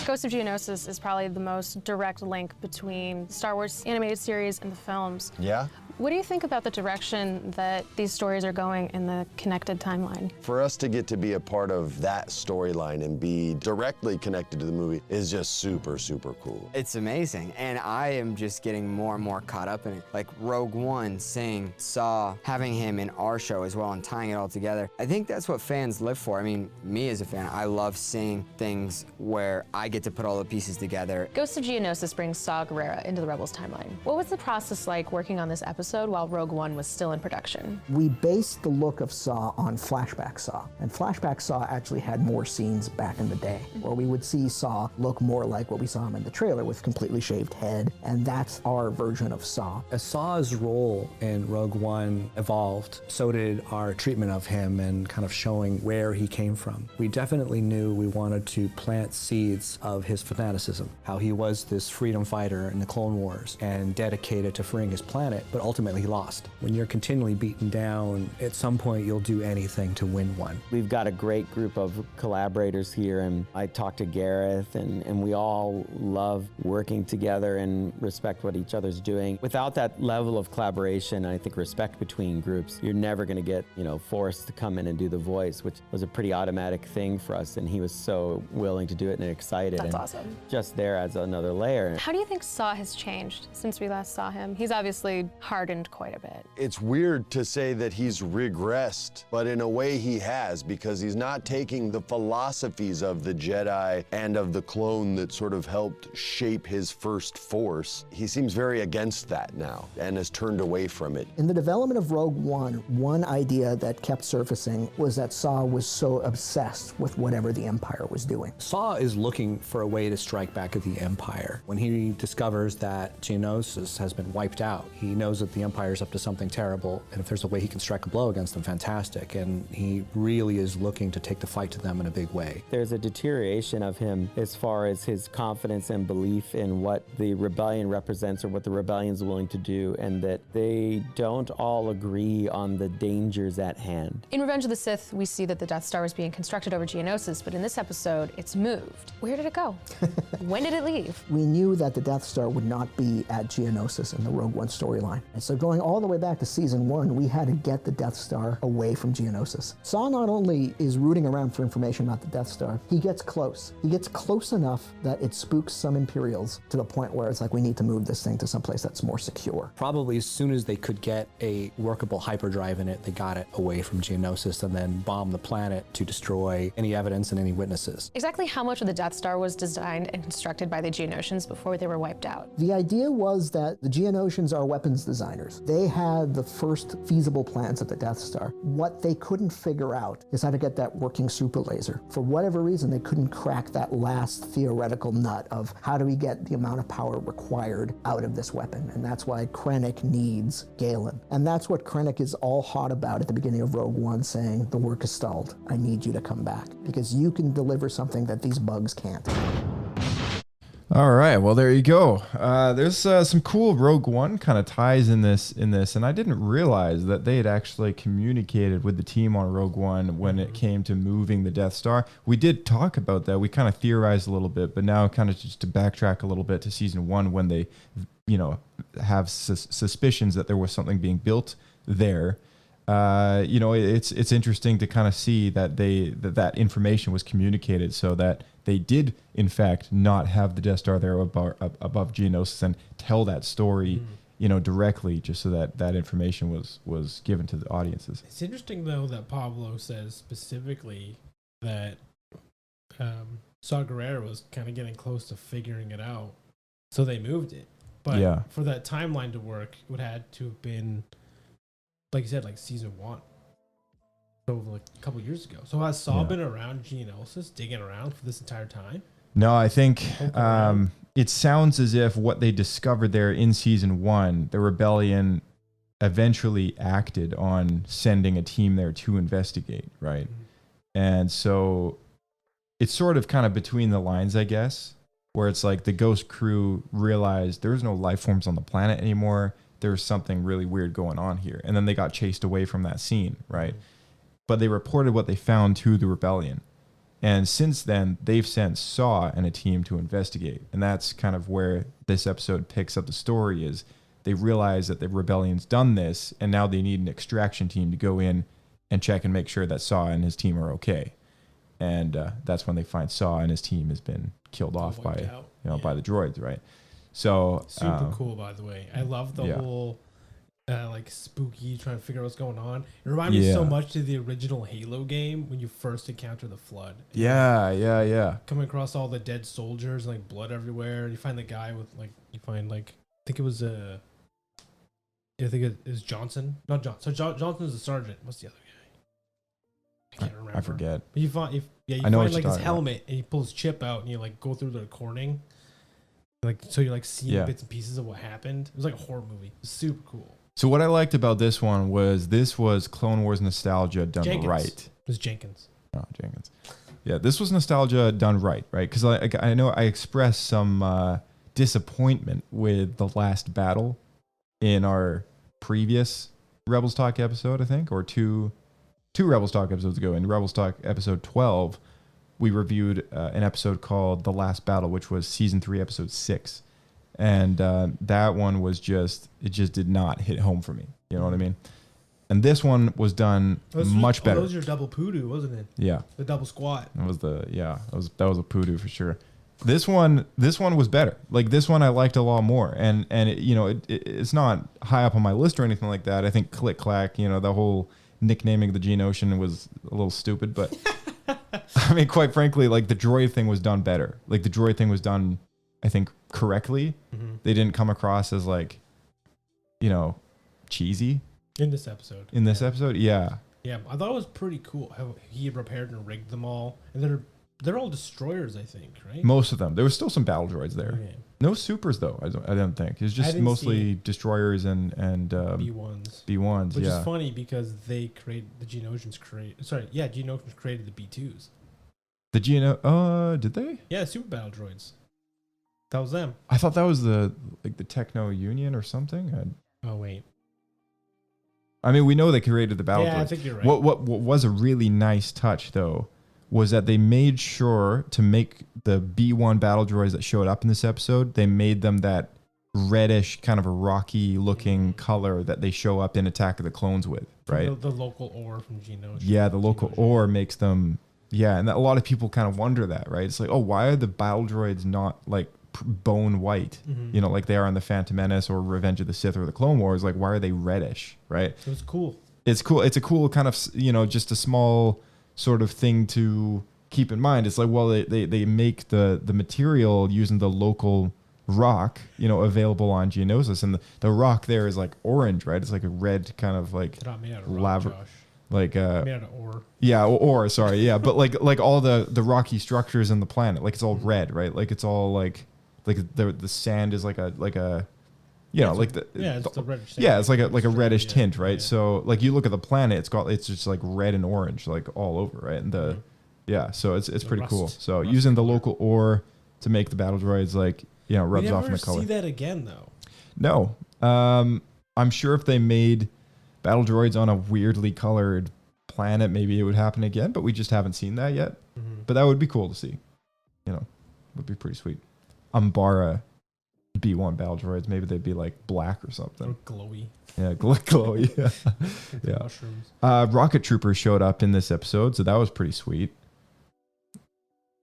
Speaker 3: Ghost of Geonosis is probably the most direct link between Star Wars animated series and the films.
Speaker 12: Yeah?
Speaker 3: What do you think about the direction that these stories are going in the connected timeline?
Speaker 12: For us to get to be a part of that storyline and be directly connected to the movie is just super, super cool.
Speaker 13: It's amazing, and I am just getting more and more caught up in it. Like Rogue One, seeing Saw, having him in our show as well and tying it all together. I think that's what fans live for. I mean, me as a fan, I love seeing things where I get to put all the pieces together.
Speaker 3: Ghost of Geonosis brings Saw Gerrera into the Rebels timeline. What was the process like working on this episode while Rogue One was still in production?
Speaker 10: We based the look of Saw on Flashback Saw, and Flashback Saw actually had more scenes back in the day, where we would see Saw look more like what we saw him in the trailer with completely shaved head, and that's our version of Saw.
Speaker 9: As Saw's role in Rogue One evolved, so did our treatment of him and kind of showing where he came from. We definitely knew we wanted to plant seeds of his fanaticism, how he was this freedom fighter in the Clone Wars and dedicated to freeing his planet, but ultimately he lost. When you're continually beaten down, at some point you'll do anything to win one.
Speaker 14: We've got a great group of collaborators here, and I talked to Gareth, and we all love working together and respect what each other's doing. Without that level of collaboration, I think respect between groups, you're never gonna get, Forrest to come in and do the voice, which was a pretty automatic thing for us, and he was so willing to do it and excited.
Speaker 3: That's
Speaker 14: and
Speaker 3: awesome.
Speaker 14: Just there as another layer.
Speaker 3: How do you think Saw has changed since we last saw him? He's obviously hardened quite a bit.
Speaker 12: It's weird to say that he's regressed, but in a way he has, because he's not taking the philosophies of the Jedi and of the clone that sort of helped shape his first Force. He seems very against that now and has turned away from it.
Speaker 10: In the development of Rogue One, one idea that kept surfacing was that Saw was so obsessed with whatever the Empire was doing.
Speaker 9: Saw is looking for a way to strike back at the Empire. When he discovers that Geonosis has been wiped out, he knows that the Empire's up to something terrible, and if there's a way he can strike a blow against them, fantastic. And he really is looking to take the fight to them in a big way.
Speaker 14: There's a deterioration of him as far as his confidence and belief in what the rebellion represents or what the rebellion's willing to do, and that they don't all agree on the dangers at hand.
Speaker 3: In Revenge of the Sith, we see that the Death Star was being constructed over Geonosis, but in this episode, it's moved. Where did it go? When did it leave?
Speaker 10: We knew that the Death Star would not be at Geonosis in the Rogue One storyline. And so going all the way back to season 1, we had to get the Death Star away from Geonosis. Saw not only is rooting around for information about the Death Star, he gets close. He gets close enough that it spooks some Imperials to the point where it's like, we need to move this thing to someplace that's more secure.
Speaker 9: Probably as soon as they could get a workable hyperdrive in it, they got it away from Geonosis and then bombed the planet to destroy any evidence and any witnesses.
Speaker 3: Exactly how much of the Death Star was designed and constructed by the Geonosians before they were wiped out?
Speaker 10: The idea was that the Geonosians are weapons designers. They had the first feasible plans of the Death Star. What they couldn't figure out is how to get that working super laser. For whatever reason, they couldn't crack that last theoretical nut of how do we get the amount of power required out of this weapon. And that's why Krennic needs Galen. And that's what Krennic is all hot about at the beginning of Rogue One, saying, the work is stalled. I need you to come back because you can deliver something that these bugs can't.
Speaker 5: All right, well, there you go. There's some cool Rogue One kind of ties in this, and I didn't realize that they had actually communicated with the team on Rogue One when it came to moving the Death Star. We did talk about that. We kind of theorized a little bit, but now kind of just to backtrack a little bit to season 1 when they, have suspicions that there was something being built there. you know, it's interesting to kind of see that that information was communicated so that they did in fact not have the Death Star there above Geonosis and tell that story, you know, directly, just so that that information was given to the audiences.
Speaker 7: It's interesting though that Pablo says specifically that Saw Gerrera was kind of getting close to figuring it out, so they moved it. But for that timeline to work, it would had to have been, like you said, like season 1. So like a couple years ago. So has Saw been around Geonosis, digging around for this entire time?
Speaker 5: No, I think it sounds as if what they discovered there in season 1, the rebellion eventually acted on sending a team there to investigate, right? And so it's sort of kind of between the lines, I guess, where it's like the Ghost crew realized there's no life forms on the planet anymore. There's something really weird going on here. And then they got chased away from that scene, right? But they reported what they found to the rebellion. And since then, they've sent Saw and a team to investigate. And that's kind of where this episode picks up the story is they realize that the rebellion's done this, and now they need an extraction team to go in and check and make sure that Saw and his team are okay. And that's when they find Saw and his team has been killed off by by the droids, right? So
Speaker 7: super cool, by the way. I love the whole like spooky trying to figure out what's going on. It reminded me so much of the original Halo game when you first encounter the Flood.
Speaker 5: Coming
Speaker 7: across all the dead soldiers and like blood everywhere. You find the guy with like I think it was I think it is Johnson. Not Johnson. So Johnson's the sergeant. What's the other guy? I can't remember.
Speaker 5: I forget.
Speaker 7: But you find like his helmet and you pull his chip out and you like go through the recording. Like so you're like seeing bits and pieces of what happened. It was like a horror movie. It was super cool.
Speaker 5: So what I liked about this one was Clone Wars nostalgia done right.
Speaker 7: It was Jenkins.
Speaker 5: Oh, Jenkins. Yeah, this was nostalgia done right? Because I know I expressed some disappointment with the last battle in our previous Rebels Talk episode, I think, or two Rebels Talk episodes ago. In Rebels Talk episode 12, we reviewed an episode called The Last Battle, which was season 3, episode 6. And that one was it just did not hit home for me. You know what I mean? And this one was done much better.
Speaker 7: That was your double poodoo, wasn't it?
Speaker 5: Yeah.
Speaker 7: The double squat.
Speaker 5: That was that was a poodoo for sure. This one was better. Like this one I liked a lot more. And it's not high up on my list or anything like that. I think Click Clack, the whole nicknaming the Geonosian was a little stupid, but I mean, quite frankly, like the droid thing was done better. Like the droid thing was done, I think, correctly. They didn't come across as like, cheesy.
Speaker 7: In this episode.
Speaker 5: Yeah.
Speaker 7: Yeah, I thought it was pretty cool how he had repaired and rigged them all. And they're all destroyers, I think, right?
Speaker 5: Most of them. There was still some battle droids there. Okay. No supers though. I don't think. It's just mostly destroyers and
Speaker 7: B1s.
Speaker 5: B1s,
Speaker 7: which is funny because they created the Geonosians Geonosians created the B2s.
Speaker 5: The did they?
Speaker 7: Yeah, super battle droids. That was them.
Speaker 5: I thought that was the Techno Union or something.
Speaker 7: Oh wait.
Speaker 5: I mean, we know they created the battle droids.
Speaker 7: I think you're right.
Speaker 5: What was a really nice touch though was that they made sure to make the B1 battle droids that showed up in this episode, they made them that reddish kind of a rocky looking color that they show up in Attack of the Clones with, right?
Speaker 7: The local ore from Geonosis.
Speaker 5: Yeah, the local ore makes them, and a lot of people kind of wonder that, right? It's like, oh, why are the battle droids not like bone white, like they are in the Phantom Menace or Revenge of the Sith or the Clone Wars? Like, why are they reddish, right?
Speaker 7: It was cool.
Speaker 5: It's cool. It's a cool kind of, just a small sort of thing to keep in mind. It's like, well, they make the material using the local rock, available on Geonosis, and the rock there is like orange, right? It's like a red kind of like
Speaker 7: not made out of rock, Josh.
Speaker 5: Like
Speaker 7: made out of ore.
Speaker 5: Yeah, ore. Sorry, yeah, but like all the rocky structures in the planet, like it's all red, right? Like it's all like the sand is like a
Speaker 7: it's the reddish sand.
Speaker 5: Yeah, it's like a reddish tint, right? Yeah. So like you look at the planet, it's just like red and orange, like all over, right? And so it's pretty cool. So using the local ore to make the battle droids, like rubs off in the color.
Speaker 7: See that again though?
Speaker 5: No, I'm sure if they made battle droids on a weirdly colored planet, maybe it would happen again, but we just haven't seen that yet. But that would be cool to see. Would be pretty sweet. Umbara B1 battle droids. Maybe they'd be like black or something.
Speaker 7: Or glowy.
Speaker 5: Yeah, glowy. Yeah.
Speaker 7: Mushrooms.
Speaker 5: Rocket troopers showed up in this episode, so that was pretty sweet.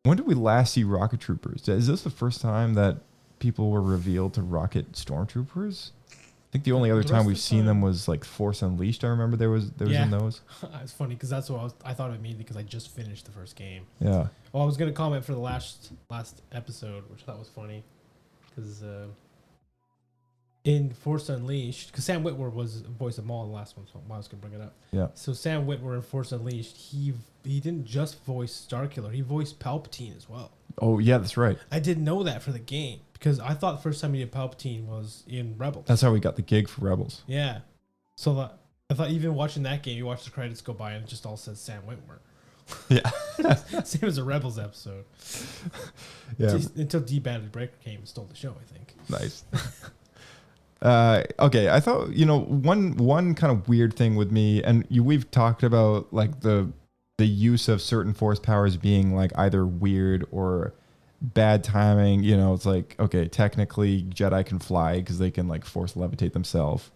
Speaker 5: When did we last see rocket troopers? Is this the first time that people were revealed to rocket stormtroopers? I think the only other time we've seen them was like Force Unleashed. I remember there was in those.
Speaker 7: It's funny because that's what I thought immediately because I just finished the first game.
Speaker 5: Yeah.
Speaker 7: Well, I was gonna comment for the last episode, which I thought was funny, because in Force Unleashed, because Sam Witwer was the voice of Maul in the last one, so I was gonna bring it up.
Speaker 5: Yeah.
Speaker 7: So Sam Witwer in Force Unleashed, he didn't just voice Starkiller, he voiced Palpatine as well.
Speaker 5: Oh yeah, that's right.
Speaker 7: I didn't know that for the game because I thought the first time he did Palpatine was in Rebels.
Speaker 5: That's how we got the gig for Rebels.
Speaker 7: Yeah. So I thought even watching that game, you watch the credits go by and it just all says Sam Witwer.
Speaker 5: Yeah.
Speaker 7: Same as a Rebels episode.
Speaker 5: Yeah.
Speaker 7: Until D-Banded Breaker came and stole the show, I think.
Speaker 5: Nice. Okay, I thought, one kind of weird thing with me, and we've talked about like the use of certain force powers being like either weird or bad timing. It's like, okay, technically Jedi can fly because they can like force levitate themselves,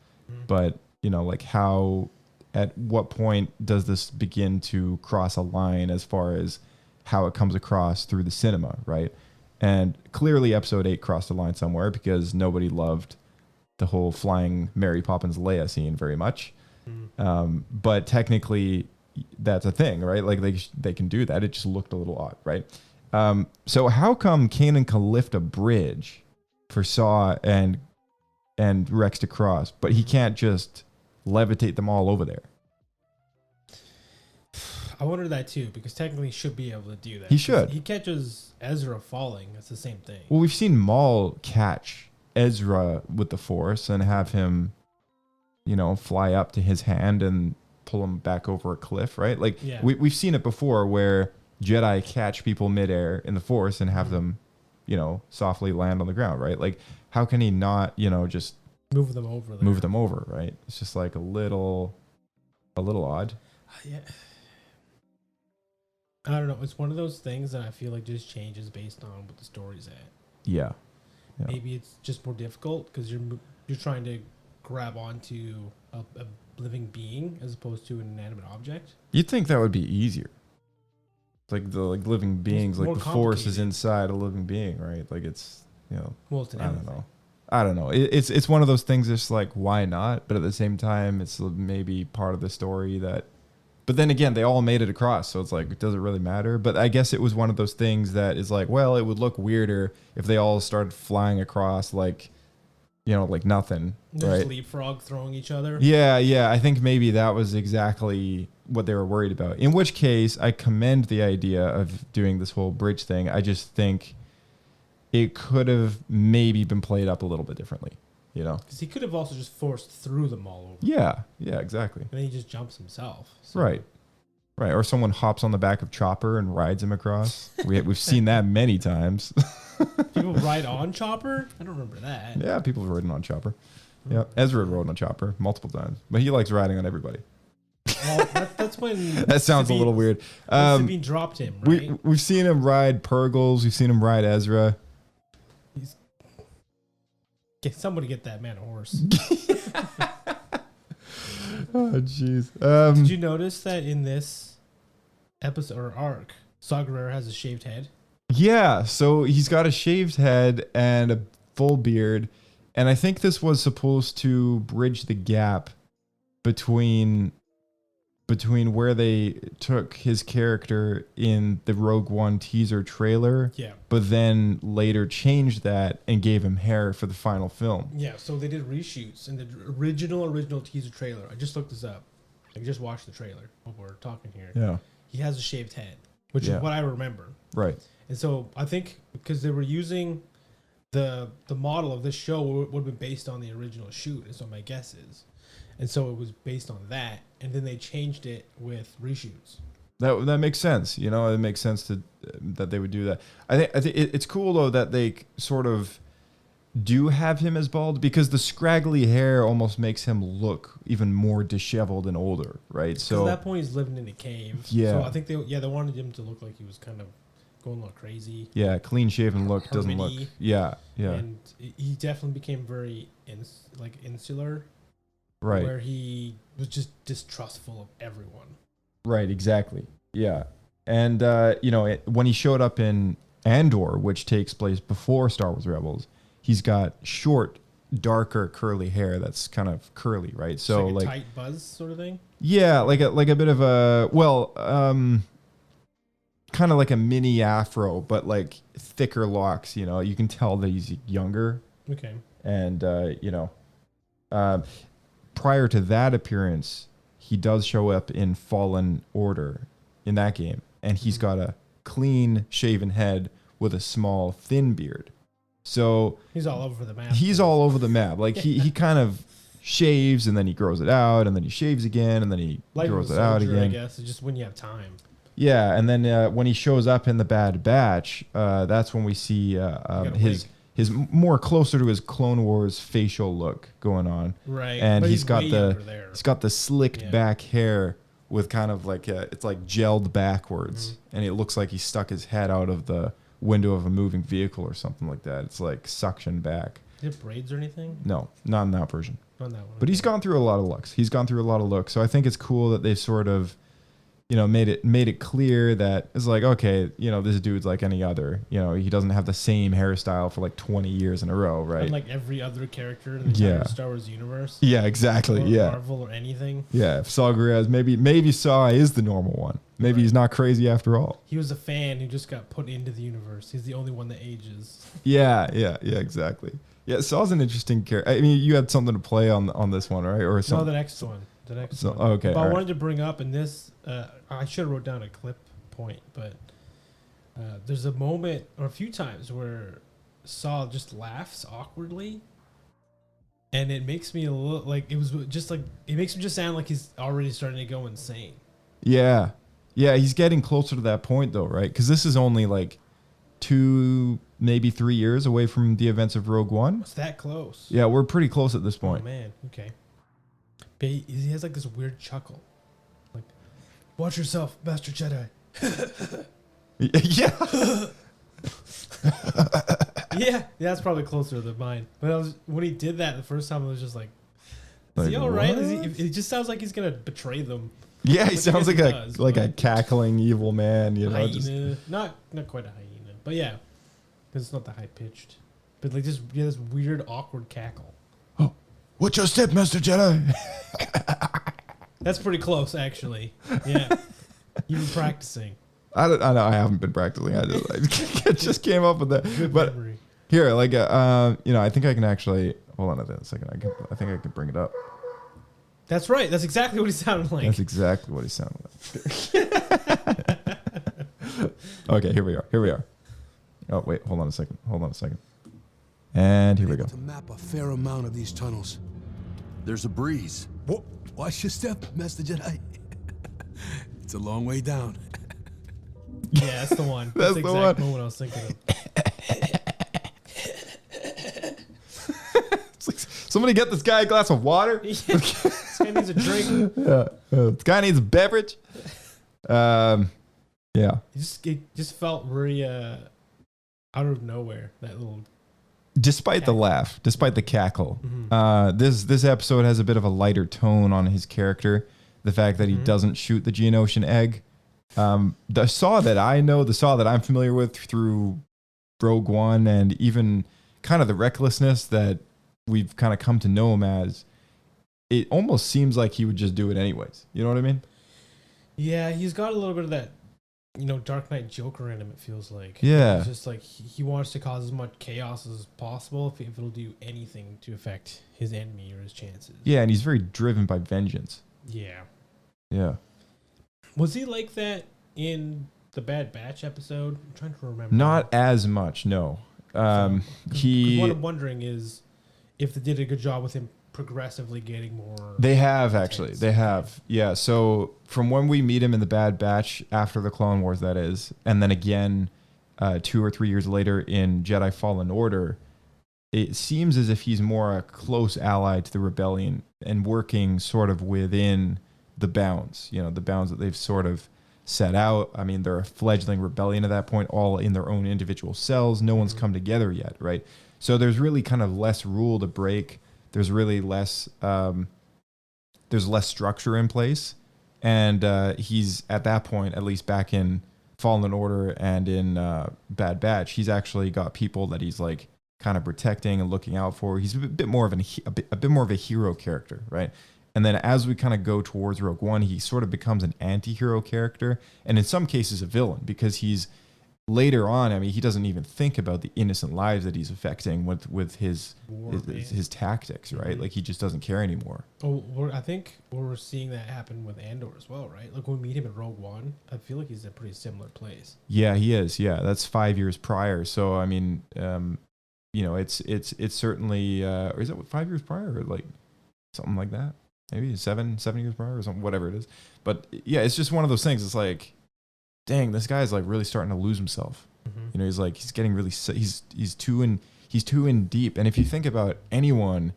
Speaker 5: but like how, at what point does this begin to cross a line as far as how it comes across through the cinema, right? And clearly episode 8 crossed the line somewhere because nobody loved the whole flying Mary Poppins Leia scene very much. But technically that's a thing, right? Like they can do that. It just looked a little odd, right? So how come Kanan can lift a bridge for Saw and Rex to cross, but he can't just levitate them all over there?
Speaker 7: I wondered that too, because technically he should be able to do that.
Speaker 5: He should.
Speaker 7: He catches Ezra falling. That's the same thing.
Speaker 5: Well, we've seen Maul catch Ezra with the Force and have him, fly up to his hand and pull him back over a cliff, right? Like we've seen it before where Jedi catch people midair in the Force and have them, softly land on the ground, right? Like how can he not, just
Speaker 7: move them over there.
Speaker 5: Move them over, right? It's just like a little odd.
Speaker 7: Yeah. I don't know. It's one of those things that I feel like just changes based on what the story's at.
Speaker 5: Yeah.
Speaker 7: Maybe it's just more difficult because you're trying to grab onto a living being as opposed to an inanimate object.
Speaker 5: You'd think that would be easier. Like the living beings, like the Force is inside a living being, right? Like it's
Speaker 7: Well, it's
Speaker 5: I don't know. It's one of those things. It's like, why not? But at the same time, it's maybe part of the story that. But then again, they all made it across, so it's like, does it really matter? But I guess it was one of those things that is like, well, it would look weirder if they all started flying across like nothing,
Speaker 7: They're
Speaker 5: right?
Speaker 7: just leapfrog throwing each other.
Speaker 5: Yeah. I think maybe that was exactly what they were worried about. In which case, I commend the idea of doing this whole bridge thing. I just think it could have maybe been played up a little bit differently,
Speaker 7: Because he could have also just forced through them all over.
Speaker 5: Yeah, exactly.
Speaker 7: And then he just jumps himself. So.
Speaker 5: Right. Or someone hops on the back of Chopper and rides him across. We've seen that many times.
Speaker 7: People ride on Chopper? I don't remember that.
Speaker 5: Yeah, people have ridden on Chopper. Yeah, Ezra rode on Chopper multiple times, but he likes riding on everybody.
Speaker 7: Well, that's when
Speaker 5: that sounds a little weird.
Speaker 7: Sabine dropped him, right?
Speaker 5: We've seen him ride Purgles. We've seen him ride Ezra.
Speaker 7: Somebody get that man a horse.
Speaker 5: Oh, jeez.
Speaker 7: Did you notice that in this episode or arc, Saw Gerrera has a shaved head?
Speaker 5: Yeah, so he's got a shaved head and a full beard, and I think this was supposed to bridge the gap between where they took his character in the Rogue One teaser trailer, but then later changed that and gave him hair for the final film.
Speaker 7: Yeah, so they did reshoots in the original teaser trailer. I just looked this up. I just watched the trailer while we're talking here.
Speaker 5: Yeah.
Speaker 7: He has a shaved head, which is what I remember.
Speaker 5: Right.
Speaker 7: And so I think because they were using the model of this show would have been based on the original shoot, is what my guess is. And so it was based on that, and then they changed it with reshoots.
Speaker 5: That makes sense. It makes sense that they would do that. I think it's cool though that they sort of do have him as bald, because the scraggly hair almost makes him look even more disheveled and older, right? So
Speaker 7: at that point he's living in a cave.
Speaker 5: Yeah.
Speaker 7: So I think they wanted him to look like he was kind of going a little crazy.
Speaker 5: Yeah, clean shaven look doesn't look.
Speaker 7: Harmony.
Speaker 5: Yeah.
Speaker 7: And he definitely became very insular.
Speaker 5: Right.
Speaker 7: Where he was just distrustful of everyone.
Speaker 5: Right, exactly. Yeah. And, when he showed up in Andor, which takes place before Star Wars Rebels, he's got short, darker, curly hair that's kind of curly, right? So
Speaker 7: like a tight buzz sort of thing?
Speaker 5: Yeah, like a bit of a, kind of like a mini afro, but like thicker locks, you can tell that he's younger.
Speaker 7: Okay.
Speaker 5: And, prior to that appearance, he does show up in Fallen Order in that game, and he's got a clean shaven head with a small thin beard. So
Speaker 7: he's all over the map.
Speaker 5: He's all over the map. Like he kind of shaves and then he grows it out, and then he shaves again, and then he grows it out again.
Speaker 7: I guess it's just when you have time.
Speaker 5: Yeah, and then when he shows up in the Bad Batch, that's when we see his more closer to his Clone Wars facial look going on.
Speaker 7: Right.
Speaker 5: And
Speaker 7: but
Speaker 5: he's got
Speaker 7: he's
Speaker 5: got the slicked back hair with kind of like it's like gelled backwards, and it looks like he stuck his head out of the window of a moving vehicle or something like that. It's like suction back.
Speaker 7: Is it braids or anything?
Speaker 5: No, not in that version.
Speaker 7: Not in that one.
Speaker 5: But he's gone through a lot of looks. So I think it's cool that they've sort of made it clear that it's like, okay, this dude's like any other. He doesn't have the same hairstyle for like 20 years in a row, right?
Speaker 7: Unlike every other character in the entire Star Wars universe.
Speaker 5: Yeah, exactly.
Speaker 7: Or Marvel or anything.
Speaker 5: Yeah, if Saw Gerrez, maybe Saw is the normal one. Maybe he's not crazy after all.
Speaker 7: He was a fan who just got put into the universe. He's the only one that ages.
Speaker 5: Yeah, exactly. Yeah, Saw's an interesting character. I mean, you had something to play on this one, right? Or something.
Speaker 7: No, the next one.
Speaker 5: So, okay.
Speaker 7: But I wanted to bring up in this, I should have wrote down a clip point, but there's a moment or a few times where Saw just laughs awkwardly, and it makes me a little like it makes him just sound like he's already starting to go insane.
Speaker 5: Yeah, he's getting closer to that point though, right? Because this is only like 2, maybe 3 years away from the events of Rogue One.
Speaker 7: It's that close.
Speaker 5: Yeah, we're pretty close at this point.
Speaker 7: Oh man, okay. But he has like this weird chuckle, like, "Watch yourself, Master Jedi."
Speaker 5: Yeah.
Speaker 7: Yeah, that's probably closer than mine. But when he did that the first time, I was just like, "Is he all right?" It just sounds like he's gonna betray them.
Speaker 5: Yeah, he sounds like a cackling evil man.
Speaker 7: Hyena. Not quite a hyena, but yeah, because it's not the high pitched, but like just this weird awkward cackle.
Speaker 5: Oh, what's your step, Master Jedi?
Speaker 7: That's pretty close, actually. Yeah, you've been practicing.
Speaker 5: I know I haven't been practicing. I just came up with that.
Speaker 7: Good
Speaker 5: but
Speaker 7: memory.
Speaker 5: Here, like, I think I can actually hold on a second. I think I can bring it up.
Speaker 7: That's right. That's exactly what he sounded like.
Speaker 5: That's exactly what he sounded like. Okay, here we are. Oh wait, hold on a second. And here we go.
Speaker 15: To map a fair amount of these tunnels. There's a breeze. Whoa, watch your step, Master Jedi. It's a long way down.
Speaker 7: Yeah, that's the one.
Speaker 5: That's
Speaker 7: the
Speaker 5: the
Speaker 7: exact
Speaker 5: one.
Speaker 7: moment I was thinking of.
Speaker 5: It's like, somebody get this guy a glass of water.
Speaker 7: This guy needs a drink.
Speaker 5: Yeah, this guy needs a beverage. Yeah.
Speaker 7: It just felt very out of nowhere. That little.
Speaker 5: Despite the laugh, despite the cackle, this episode has a bit of a lighter tone on his character. The fact that he doesn't shoot the Geonosian egg. The Saw that I know, the Saw that I'm familiar with through Rogue One, and even kind of the recklessness that we've kind of come to know him as, it almost seems like he would just do it anyways. You know what I mean?
Speaker 7: Yeah, he's got a little bit of that, Dark Knight Joker in him, it feels like.
Speaker 5: Yeah.
Speaker 7: It's just like he wants to cause as much chaos as possible if it'll do anything to affect his enemy or his chances.
Speaker 5: Yeah, and he's very driven by vengeance.
Speaker 7: Yeah.
Speaker 5: Yeah.
Speaker 7: Was he like that in the Bad Batch episode? I'm trying to remember.
Speaker 5: Not as much, no.
Speaker 7: What I'm wondering is if they did a good job with him progressively getting more.
Speaker 5: They have, actually. They have. Yeah, so from when we meet him in the Bad Batch, after the Clone Wars, that is, and then again 2 or 3 years later in Jedi Fallen Order, it seems as if he's more a close ally to the Rebellion and working sort of within the bounds, the bounds that they've sort of set out. I mean, they're a fledgling rebellion at that point, all in their own individual cells. No one's come together yet, right? So there's really kind of less rule to break. There's really less structure in place. And he's at that point, at least back in Fallen Order and in Bad Batch, he's actually got people that he's like kind of protecting and looking out for. He's a bit more of a hero character, right? And then as we kind of go towards Rogue One, he sort of becomes an anti-hero character, and in some cases a villain, because he's later on, I mean, he doesn't even think about the innocent lives that he's affecting with his tactics, right?
Speaker 7: Mm-hmm.
Speaker 5: Like he just doesn't care anymore.
Speaker 7: Oh, I think we're seeing that happen with Andor as well, right? Like when we meet him in Rogue One, I feel like he's in a pretty similar place.
Speaker 5: Yeah, he is. Yeah, that's 5 years prior. So I mean, you know, it's certainly, or is it 5 years prior, or like something like that? Maybe seven years prior or something, whatever it is. But yeah, it's just one of those things. It's like, dang, this guy's like really starting to lose himself.
Speaker 7: Mm-hmm.
Speaker 5: You know, he's getting really, he's too in deep. And if you think about anyone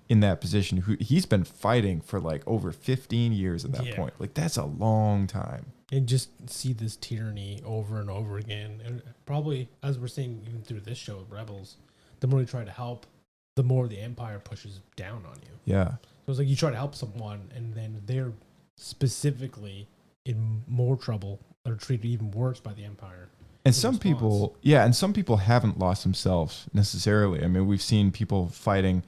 Speaker 5: in that position, who he's been fighting for like over 15 years at that point, like that's a long time.
Speaker 7: And just see this tyranny over and over again. And probably, as we're seeing even through this show with Rebels, the more you try to help, the more the Empire pushes down on you.
Speaker 5: Yeah.
Speaker 7: So it's like you try to help someone, and then they're specifically in more trouble or treated even worse by the Empire.
Speaker 5: And some people, and some people haven't lost themselves necessarily. I mean, we've seen people fighting,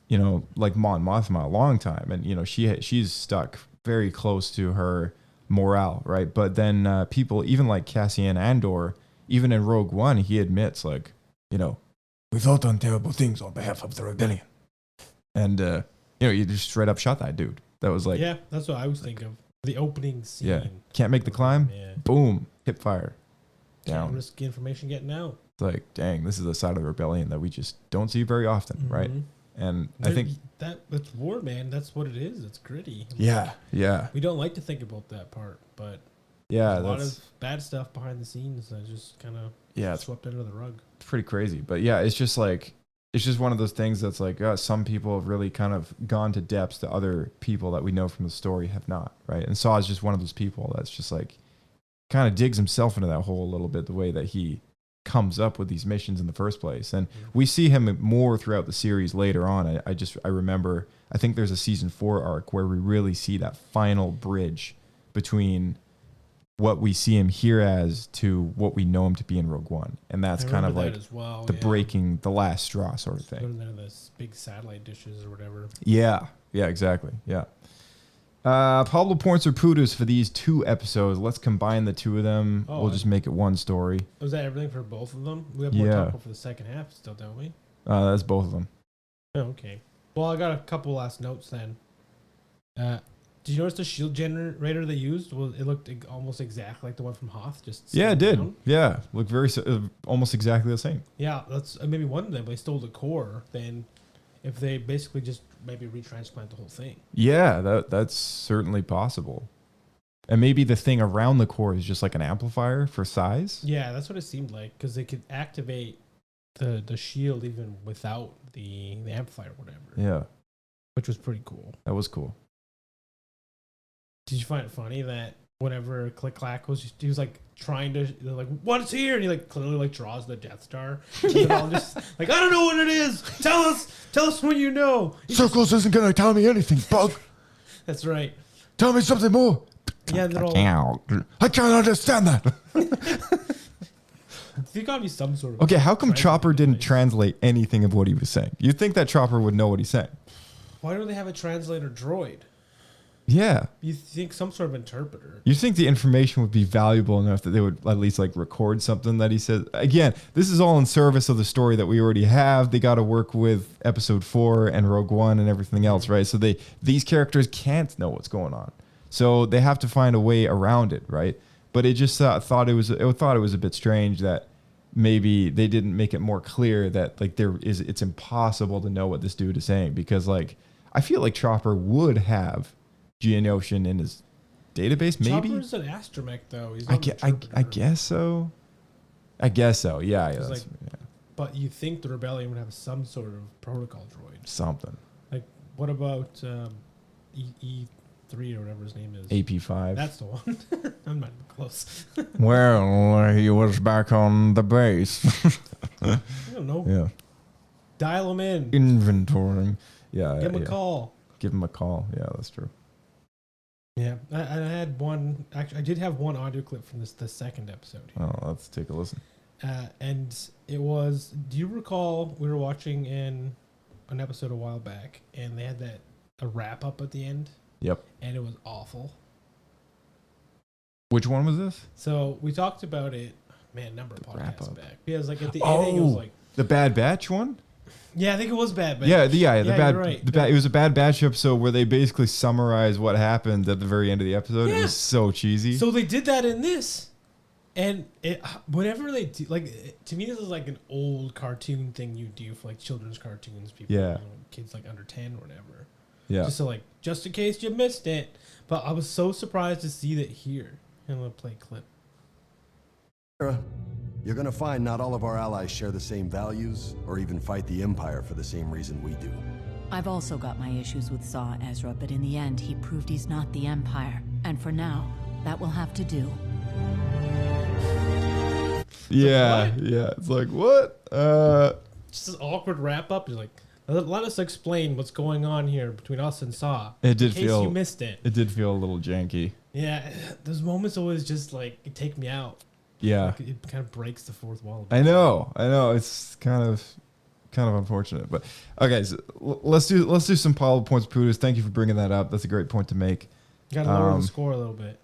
Speaker 5: you know, like Mon Mothma a long time, and you know, she's stuck very close to her morale, right? But then people, even like Cassian Andor, even in Rogue One, he admits, like, you know, we thought on terrible things on behalf of the rebellion, and you know, you just straight up shot that dude. That was like,
Speaker 7: yeah, that's what I was thinking of. The opening scene.
Speaker 5: Yeah, can't make the climb.
Speaker 7: Yeah.
Speaker 5: Boom, hip fire, down.
Speaker 7: Can't risk information getting out.
Speaker 5: It's like, dang, this is a side of the rebellion that we just don't see very often, right? And I think
Speaker 7: that's war, man. That's what it is. It's gritty.
Speaker 5: Yeah, yeah.
Speaker 7: We don't like to think about that part, but
Speaker 5: yeah,
Speaker 7: there's a lot of bad stuff behind the scenes that just kind of swept under the rug.
Speaker 5: It's pretty crazy, but yeah, it's just like, it's just one of those things that's like, some people have really kind of gone to depths that other people that we know from the story have not, right? And Saw is just one of those people that's just like, kind of digs himself into that hole a little bit, the way that he comes up with these missions in the first place. And we see him more throughout the series later on. I remember, I think there's a season 4 arc where we really see that final bridge between what we see him here as to what we know him to be in Rogue One. And that's kind of like breaking the last straw sort of thing.
Speaker 7: Put him into those big satellite dishes or whatever.
Speaker 5: Yeah, exactly. Yeah. Pablo points or Pudas for these 2 episodes. Let's combine the 2 of them. We'll just make it one story.
Speaker 7: Was that everything for both of them? We have more to talk about for the second half still, don't we?
Speaker 5: That's both of them.
Speaker 7: Oh, okay. Well, I got a couple last notes then. Did you notice the shield generator they used? Well, it looked almost exactly like the one from Hoth.
Speaker 5: Yeah, it did. Yeah, looked very almost exactly the same.
Speaker 7: Yeah, that's maybe one of them. They stole the core. Then, if they basically just maybe retransplant the whole thing.
Speaker 5: Yeah, that's certainly possible. And maybe the thing around the core is just like an amplifier for size.
Speaker 7: Yeah, that's what it seemed like, because they could activate the shield even without the amplifier or whatever.
Speaker 5: Yeah,
Speaker 7: which was pretty cool.
Speaker 5: That was cool.
Speaker 7: Did you find it funny that whenever Click Clack was, he was like trying to, they're like, what's here? And he like clearly like draws the Death Star. And they're all just like, I don't know what it is. Tell us when you know.
Speaker 5: Circles isn't going to tell me anything, Bug.
Speaker 7: That's right.
Speaker 5: Tell me something more.
Speaker 7: Yeah, they're all.
Speaker 5: I can't understand that.
Speaker 7: There's got to be some sort of.
Speaker 5: Okay, how come Chopper didn't translate anything of what he was saying? You'd think that Chopper would know what he's saying.
Speaker 7: Why don't they have a translator droid?
Speaker 5: Yeah.
Speaker 7: You think some sort of interpreter.
Speaker 5: You think the information would be valuable enough that they would at least like record something that he said. Again, this is all in service of the story that we already have. They got to work with Episode 4 and Rogue One and everything else, right? So these characters can't know what's going on. So they have to find a way around it, right? But it just thought it was a bit strange that maybe they didn't make it more clear that like it's impossible to know what this dude is saying, because like I feel like Chopper would have Geonosis in his database, maybe.
Speaker 7: Chopper's an astromech, though. He's
Speaker 5: I guess so. I guess so. Yeah.
Speaker 7: Yeah. But you think the rebellion would have some sort of protocol droid?
Speaker 5: Something.
Speaker 7: Like, what about 3 or whatever his name is.
Speaker 5: AP5.
Speaker 7: That's the one. I'm not even close.
Speaker 5: Well, he was back on the base.
Speaker 7: I don't know.
Speaker 5: Yeah.
Speaker 7: Dial him in.
Speaker 5: Inventorying. Yeah.
Speaker 7: Give him a call.
Speaker 5: Give him a call. Yeah, that's true.
Speaker 7: Yeah, I had one. Actually, I did have one audio clip from the second episode.
Speaker 5: Oh, let's take a listen.
Speaker 7: And it was. Do you recall we were watching in an episode a while back, and they had a wrap up at the end?
Speaker 5: Yep.
Speaker 7: And it was awful.
Speaker 5: Which one was this?
Speaker 7: So we talked about it. Man, number of
Speaker 5: wrap
Speaker 7: podcasts
Speaker 5: up.
Speaker 7: back. Because like at the ending, it was like.
Speaker 5: The Bad Batch one.
Speaker 7: Yeah, I think it was Bad Batch.
Speaker 5: Yeah, the bad.
Speaker 7: You're right.
Speaker 5: It was a Bad Batch episode where they basically summarize what happened at the very end of the episode.
Speaker 7: Yeah.
Speaker 5: It was so cheesy.
Speaker 7: So they did that in this, and whatever they do, like to me, this is like an old cartoon thing you do for like children's cartoons. People,
Speaker 5: Yeah.
Speaker 7: Kids like under 10 or whatever.
Speaker 5: Yeah.
Speaker 7: Just in case you missed it. But I was so surprised to see that here. I'm gonna play a clip.
Speaker 16: You're gonna find not all of our allies share the same values or even fight the Empire for the same reason we do.
Speaker 17: I've also got my issues with Saw Ezra, but in the end, he proved he's not the Empire. And for now, that will have to do.
Speaker 5: Yeah, yeah. It's like, what?
Speaker 7: Just this awkward wrap up. He's like, let us explain what's going on here between us and Saw.
Speaker 5: It did
Speaker 7: in case
Speaker 5: feel.
Speaker 7: you missed it.
Speaker 5: It did feel a little janky.
Speaker 7: Yeah, those moments always just like take me out.
Speaker 5: Yeah.
Speaker 7: Like, it kind of breaks the fourth wall.
Speaker 5: I know. It's kind of unfortunate, but okay. So let's do some follow points, Poodles. Thank you for bringing that up. That's a great point to make.
Speaker 7: Got to lower the score a little bit.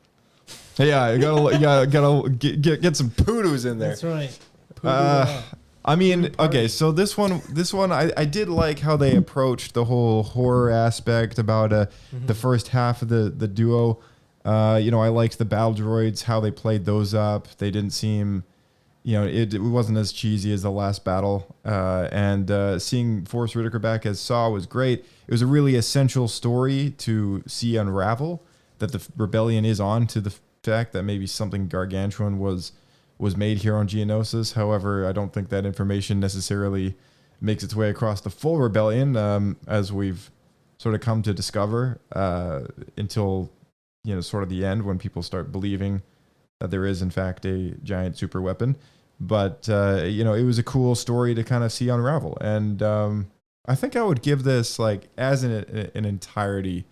Speaker 5: Yeah, you gotta get some Poodles in there.
Speaker 7: That's right.
Speaker 5: I mean, okay, so this one, I did like how they approached the whole horror aspect about the first half of the duo. I liked the battle droids, how they played those up. They didn't seem, it wasn't as cheesy as the last battle. And seeing Forrest Whitaker back as Saw was great. It was a really essential story to see unravel, that the rebellion is on to the fact that maybe something gargantuan was made here on Geonosis. However, I don't think that information necessarily makes its way across the full rebellion, as we've sort of come to discover, until sort of the end, when people start believing that there is in fact a giant super weapon. But it was a cool story to kind of see unravel, and I think I would give this, like, as an entirety,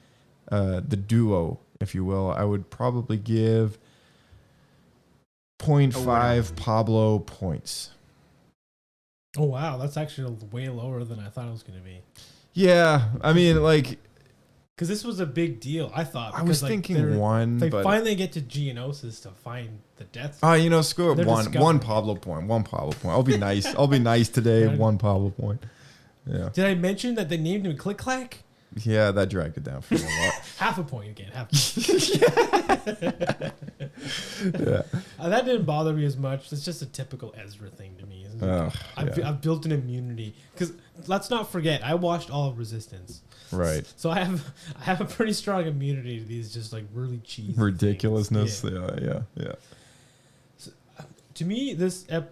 Speaker 5: the duo, if you will, I would probably give 0.5 Pablo points.
Speaker 7: Oh wow, that's actually way lower than I thought it was going to be.
Speaker 5: Yeah, I mean, like,
Speaker 7: because this was a big deal. I thought.
Speaker 5: I was thinking one.
Speaker 7: They
Speaker 5: but
Speaker 7: finally get to Geonosis to find the Death
Speaker 5: Star.
Speaker 7: Star.
Speaker 5: Screw it. One Pablo point. One Pablo point. I'll be nice. I'll be nice today.
Speaker 7: Yeah.
Speaker 5: One Pablo point. Yeah.
Speaker 7: Did I mention that they named him Click Clack?
Speaker 5: Yeah, that dragged it down for a lot.
Speaker 7: Half a point again.
Speaker 5: Yeah.
Speaker 7: That didn't bother me as much. It's just a typical Ezra thing to me. I've built an immunity, because let's not forget, I watched all of Resistance.
Speaker 5: Right.
Speaker 7: So I have a pretty strong immunity to these just like really cheesy
Speaker 5: ridiculousness.
Speaker 7: things.
Speaker 5: Yeah.
Speaker 7: So, to me, the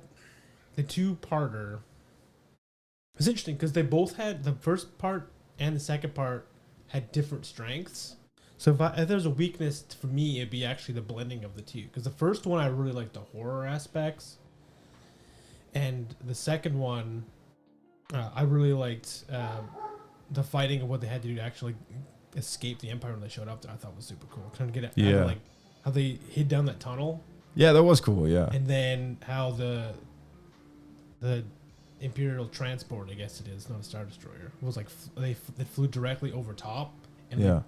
Speaker 7: two-parter is interesting because they both had, the first part and the second part had different strengths. So if there's a weakness for me, it'd be actually the blending of the two. Because the first one, I really liked the horror aspects, and the second one, I really liked the fighting and what they had to do to actually escape the Empire when they showed up there. I thought was super cool. Trying to get at like how they hid down that tunnel.
Speaker 5: Yeah, that was cool. Yeah,
Speaker 7: and then how the Imperial transport, I guess it is, not a Star Destroyer, was like they flew directly over top, and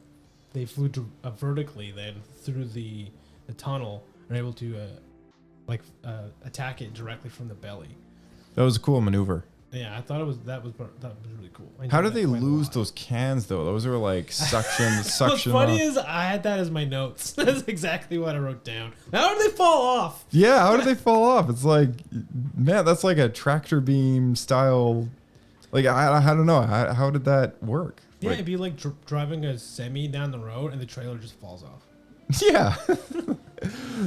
Speaker 7: they flew vertically then through the tunnel and were able to attack it directly from the belly.
Speaker 5: That was a cool maneuver.
Speaker 7: Yeah, I thought that was really cool.
Speaker 5: How did they lose those cans though? Those are like suction.
Speaker 7: What's funny is I had that as my notes. That's exactly what I wrote down. How did they fall off?
Speaker 5: Yeah, how did they fall off? It's like, man, that's like a tractor beam style. Like I don't know. How did that work?
Speaker 7: Yeah,
Speaker 5: like,
Speaker 7: it'd be like driving a semi down the road and the trailer just falls off.
Speaker 5: Yeah.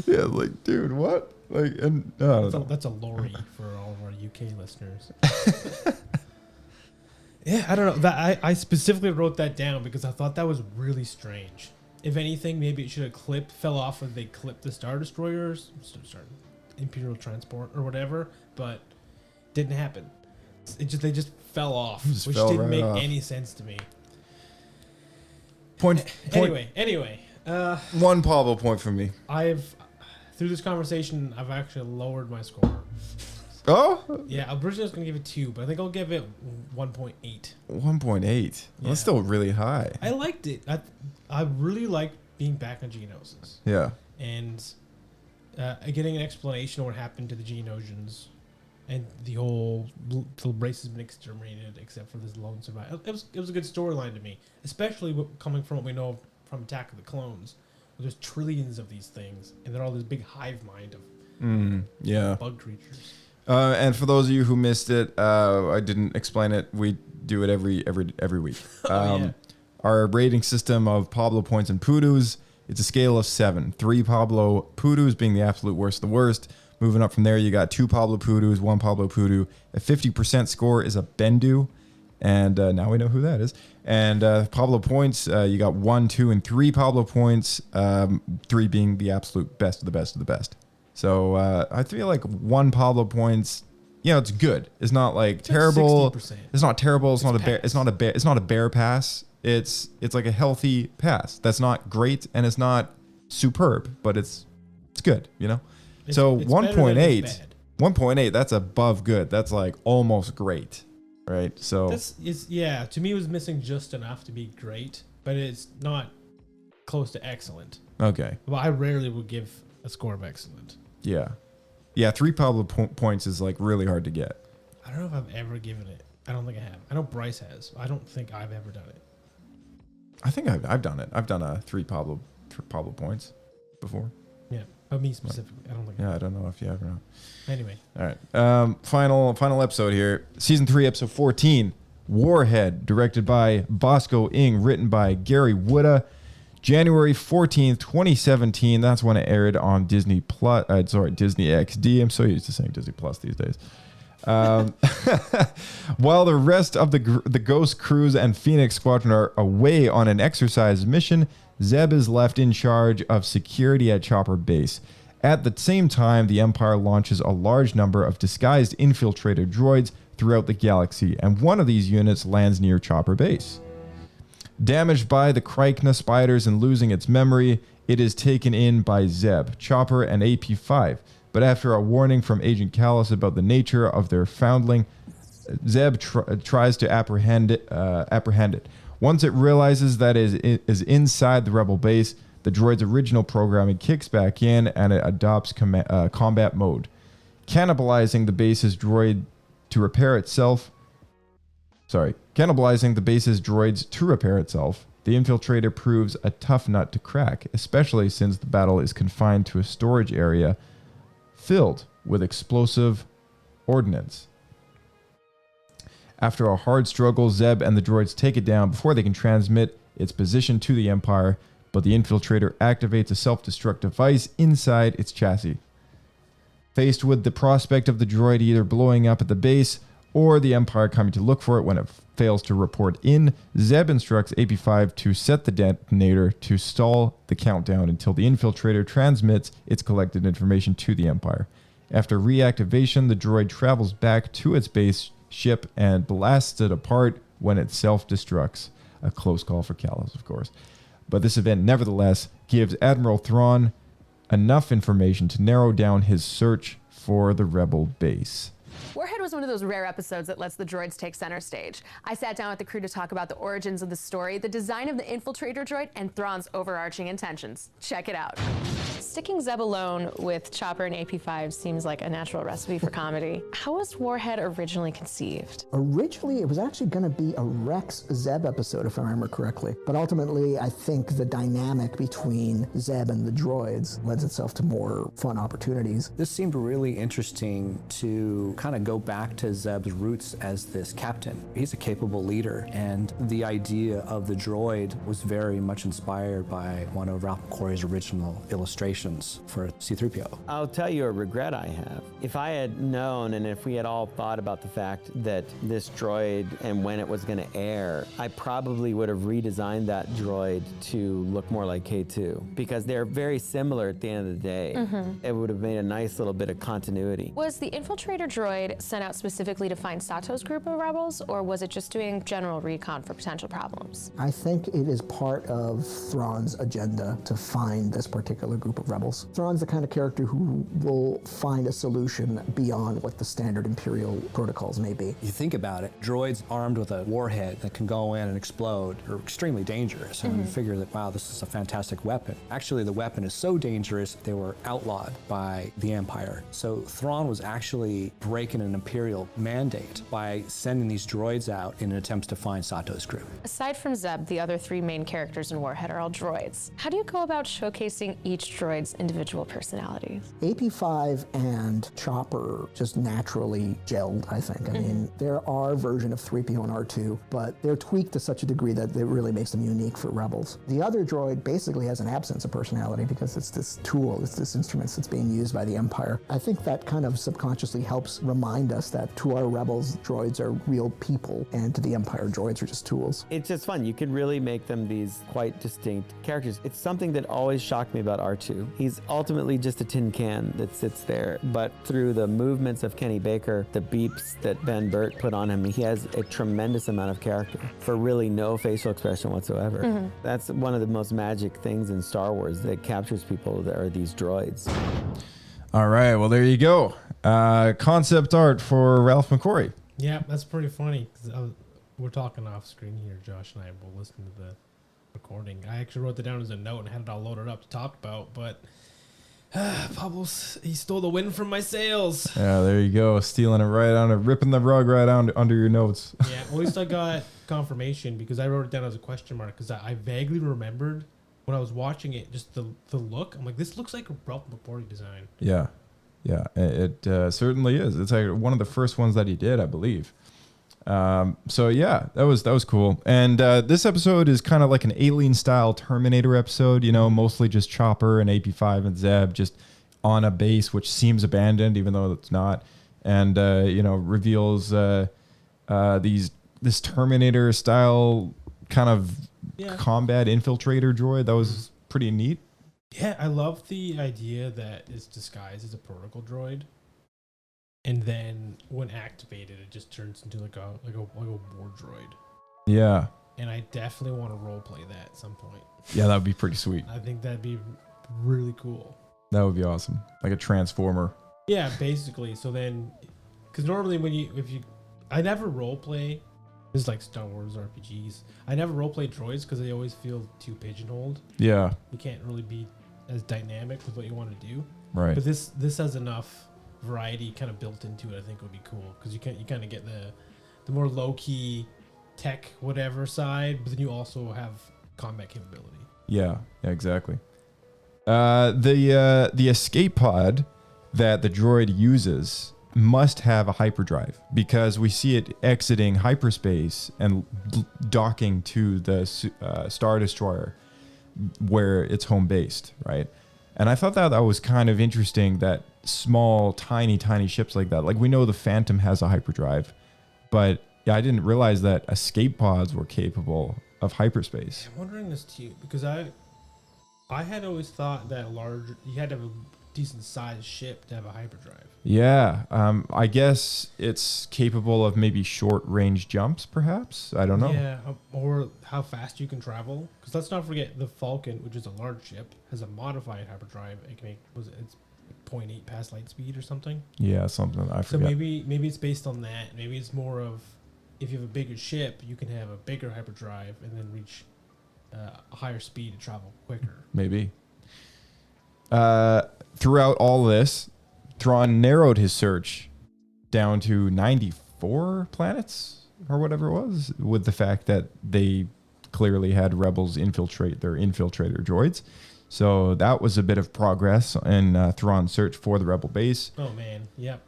Speaker 5: Yeah, like, dude, what? Like, and
Speaker 7: that's a lorry for all of our UK listeners. Yeah, I don't know. That I specifically wrote that down because I thought that was really strange. if anything, maybe it should have fell off when they clipped the Star Destroyers, Imperial Transport or whatever, but didn't happen. They just fell off, which didn't make any sense to me. Anyway.
Speaker 5: One Pablo point for me.
Speaker 7: Through this conversation, I've actually lowered my score.
Speaker 5: Oh?
Speaker 7: Yeah, originally I was going to give it 2, but I think I'll give it 1.8.
Speaker 5: 1.8.
Speaker 7: Yeah.
Speaker 5: That's still really high.
Speaker 7: I liked it. I really liked being back on Geonosis.
Speaker 5: Yeah.
Speaker 7: And getting an explanation of what happened to the Geonosians and the whole the race has been exterminated except for this lone survivor. It was a good storyline to me, especially coming from what we know from Attack of the Clones. There's trillions of these things, and they're all this big hive mind of bug creatures.
Speaker 5: And for those of you who missed it, I didn't explain it. We do it every week. Our rating system of Pablo points and Poodoos, it's a scale of 7. 3 Pablo Poodoos being the absolute worst of the worst. Moving up from there, you got 2 Pablo Poodoos, 1 Pablo Poodoo. A 50% score is a Bendu, and now we know who that is. And Pablo points, you got 1, 2, and 3 Pablo points, 3 being the absolute best of the best of the best. So I feel like 1 Pablo points, it's good. It's not like terrible.
Speaker 7: 60%.
Speaker 5: It's not terrible. It's not a bear. It's not a bear pass. It's like a healthy pass. That's not great and it's not superb, but it's good. So 1.8, 1.8. That's above good. That's like almost great, right? So
Speaker 7: to me it was missing just enough to be great, but it's not close to excellent.
Speaker 5: Okay.
Speaker 7: Well, I rarely would give a score of excellent.
Speaker 5: Yeah. 3 Pablo points is like really hard to get.
Speaker 7: I don't know if I've ever given it. I don't think I have. I know Bryce has. I don't think I've ever done it.
Speaker 5: I think I've done it. I've done a 3 Pablo points before.
Speaker 7: Yeah, but me specifically, I don't think.
Speaker 5: Yeah, I don't know if you ever know.
Speaker 7: Anyway.
Speaker 5: All right. Final episode here. Season 3, episode 14. Warhead, directed by Bosco Ing, written by Gary Whitta. January 14th, 2017. That's when it aired on Disney Plus. Disney XD. I'm so used to saying Disney Plus these days. While the rest of the Ghost Crews and Phoenix Squadron are away on an exercise mission, Zeb is left in charge of security at Chopper Base. At the same time, the Empire launches a large number of disguised infiltrator droids throughout the galaxy, and one of these units lands near Chopper Base. Damaged by the Krykna spiders and losing its memory, it is taken in by Zeb, Chopper, and AP-5. But after a warning from Agent Callus about the nature of their foundling, Zeb tries to apprehend it. Once it realizes that it is inside the Rebel base, the droid's original programming kicks back in and it adopts combat mode, cannibalizing the base's droids to repair itself. The infiltrator proves a tough nut to crack, especially since the battle is confined to a storage area filled with explosive ordnance. After a hard struggle, Zeb and the droids take it down before they can transmit its position to the Empire, but the infiltrator activates a self-destruct device inside its chassis. Faced with the prospect of the droid either blowing up at the base or the Empire coming to look for it when it fails to report in, Zeb instructs AP-5 to set the detonator to stall the countdown until the infiltrator transmits its collected information to the Empire. After reactivation, the droid travels back to its base ship and blasts it apart when it self-destructs. A close call for Callus, of course. But this event nevertheless gives Admiral Thrawn enough information to narrow down his search for the Rebel base.
Speaker 3: Warhead was one of those rare episodes that lets the droids take center stage. I sat down with the crew to talk about the origins of the story, the design of the infiltrator droid, and Thrawn's overarching intentions. Check it out. Sticking Zeb alone with Chopper and AP-5 seems like a natural recipe for comedy. How was Warhead originally conceived?
Speaker 10: Originally, it was actually going to be a Rex Zeb episode, if I remember correctly. But ultimately, I think the dynamic between Zeb and the droids lends itself to more fun opportunities.
Speaker 9: This seemed really interesting to kind of go back to Zeb's roots as this captain. He's a capable leader, and the idea of the droid was very much inspired by one of Ralph McQuarrie's original illustrations. instructions for C-3PO.
Speaker 14: I'll tell you a regret I have. If I had known and if we had all thought about the fact that this droid and when it was going to air, I probably would have redesigned that droid to look more like K2 because they're very similar at the end of the day. It would have made a nice little bit of continuity.
Speaker 3: Was the infiltrator droid sent out specifically to find Sato's group of rebels, or was it just doing general recon for potential problems?
Speaker 10: I think it is part of Thrawn's agenda to find this particular group of rebels. Thrawn's the kind of character who will find a solution beyond what the standard Imperial protocols may be.
Speaker 9: You think about it, droids armed with a warhead that can go in and explode are extremely dangerous. And you figure that, wow, this is a fantastic weapon. Actually, the weapon is so dangerous, they were outlawed by the Empire. So Thrawn was actually breaking an Imperial mandate by sending these droids out in an attempt to find Sato's crew.
Speaker 3: Aside from Zeb, the other three main characters in Warhead are all droids. How do you go about showcasing each droid's individual personalities?
Speaker 10: AP5 and Chopper just naturally gelled, I think. I mean, they're our version of 3PO and R2, but they're tweaked to such a degree that it really makes them unique for Rebels. The other droid basically has an absence of personality because it's this tool, it's this instrument that's being used by the Empire. I think that kind of subconsciously helps remind us that to our Rebels, droids are real people, and to the Empire, droids are just tools.
Speaker 14: It's just fun. You could really make them these quite distinct characters. It's something that always shocked me about R2. He's ultimately just a tin can that sits there, but through the movements of Kenny Baker, the beeps that Ben Burt put on him, he has a tremendous amount of character for really no facial expression whatsoever. That's one of the most magic things in Star Wars that captures people, that are these droids.
Speaker 5: All right, well, there you go. Concept art for Ralph McQuarrie.
Speaker 7: Yeah, that's pretty funny. 'Cause we're talking off screen here, Josh and I will listen to the recording. I actually wrote that down as a note and had it all loaded up to talk about, but Pablo's, he stole the wind from my sails.
Speaker 5: Yeah, there you go. Stealing it right on, ripping the rug right on under your notes.
Speaker 7: Yeah, at least I got confirmation because I wrote it down as a question mark because I vaguely remembered when I was watching it, just the look. I'm like, this looks like a Ralph McQuarrie design.
Speaker 5: Yeah, it certainly is. It's like one of the first ones that he did, I believe. So yeah, that was cool. And this episode is kind of like an Alien-style Terminator episode. You know, mostly just Chopper and AP5 and Zeb just on a base which seems abandoned, even though it's not. And reveals this Terminator-style kind of combat infiltrator droid. That was pretty neat.
Speaker 7: Yeah, I love the idea that it's disguised as a protocol droid, and then when activated, it just turns into like a war droid.
Speaker 5: Yeah.
Speaker 7: And I definitely want to roleplay that at some point.
Speaker 5: Yeah, that would be pretty sweet.
Speaker 7: I think that'd be really cool.
Speaker 5: That would be awesome, like a transformer.
Speaker 7: Yeah, basically. So then, because normally I never roleplay. This is like Star Wars RPGs. I never roleplay droids because they always feel too pigeonholed.
Speaker 5: Yeah.
Speaker 7: You can't really be as dynamic with what you want to do.
Speaker 5: Right.
Speaker 7: But this has enough variety kind of built into it. I think would be cool because you kind of get the more low key tech whatever side, but then you also have combat capability.
Speaker 5: Yeah, exactly. The escape pod that the droid uses must have a hyperdrive because we see it exiting hyperspace and docking to the Star Destroyer where it's home based, right? And I thought that was kind of interesting that small, tiny ships like that, like we know the Phantom has a hyperdrive, but yeah, I didn't realize that escape pods were capable of hyperspace.
Speaker 7: I'm wondering this too because I had always thought that you had to have a decent sized ship to have a hyperdrive.
Speaker 5: Yeah, I guess it's capable of maybe short range jumps, perhaps. I don't know.
Speaker 7: Yeah, or how fast you can travel. Because let's not forget the Falcon, which is a large ship, has a modified hyperdrive. It can make it's 0.8 past light speed or something.
Speaker 5: Yeah, something I forget.
Speaker 7: So maybe it's based on that. Maybe it's more of if you have a bigger ship, you can have a bigger hyperdrive and then reach a higher speed and travel quicker.
Speaker 5: Maybe. Throughout all this, Thrawn narrowed his search down to 94 planets or whatever it was, with the fact that they clearly had rebels infiltrate their infiltrator droids. So that was a bit of progress in Thrawn's search for the rebel base.
Speaker 7: Oh man, yep.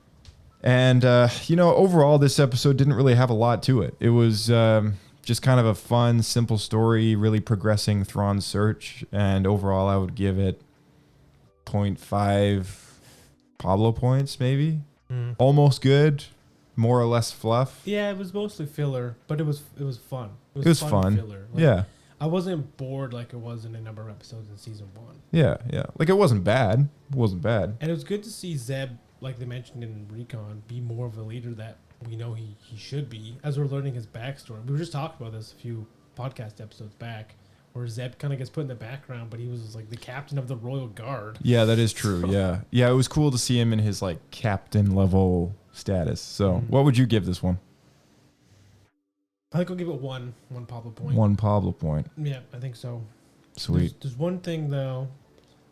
Speaker 5: And overall, this episode didn't really have a lot to it. It was just kind of a fun, simple story, really progressing Thrawn's search. And overall, I would give it 0.5 Pablo points, maybe.
Speaker 7: Mm.
Speaker 5: Almost good, more or less fluff.
Speaker 7: Yeah, it was mostly filler, but it was fun.
Speaker 5: It was fun.
Speaker 7: Filler. Like,
Speaker 5: yeah.
Speaker 7: I wasn't bored like it was in a number of episodes in season 1.
Speaker 5: Yeah, yeah. Like, it wasn't bad. It wasn't bad.
Speaker 7: And it was good to see Zeb, like they mentioned in Recon, be more of a leader that we know he should be, as we're learning his backstory. We were just talking about this a few podcast episodes back, where Zeb kind of gets put in the background, but he was like the captain of the Royal Guard.
Speaker 5: Yeah, that is true. Yeah. Yeah, it was cool to see him in his, like, captain level status. So, what would you give this one?
Speaker 7: I think I'll give it one Pablo point.
Speaker 5: 1 Pablo point.
Speaker 7: Yeah, I think so.
Speaker 5: Sweet.
Speaker 7: There's one thing, though.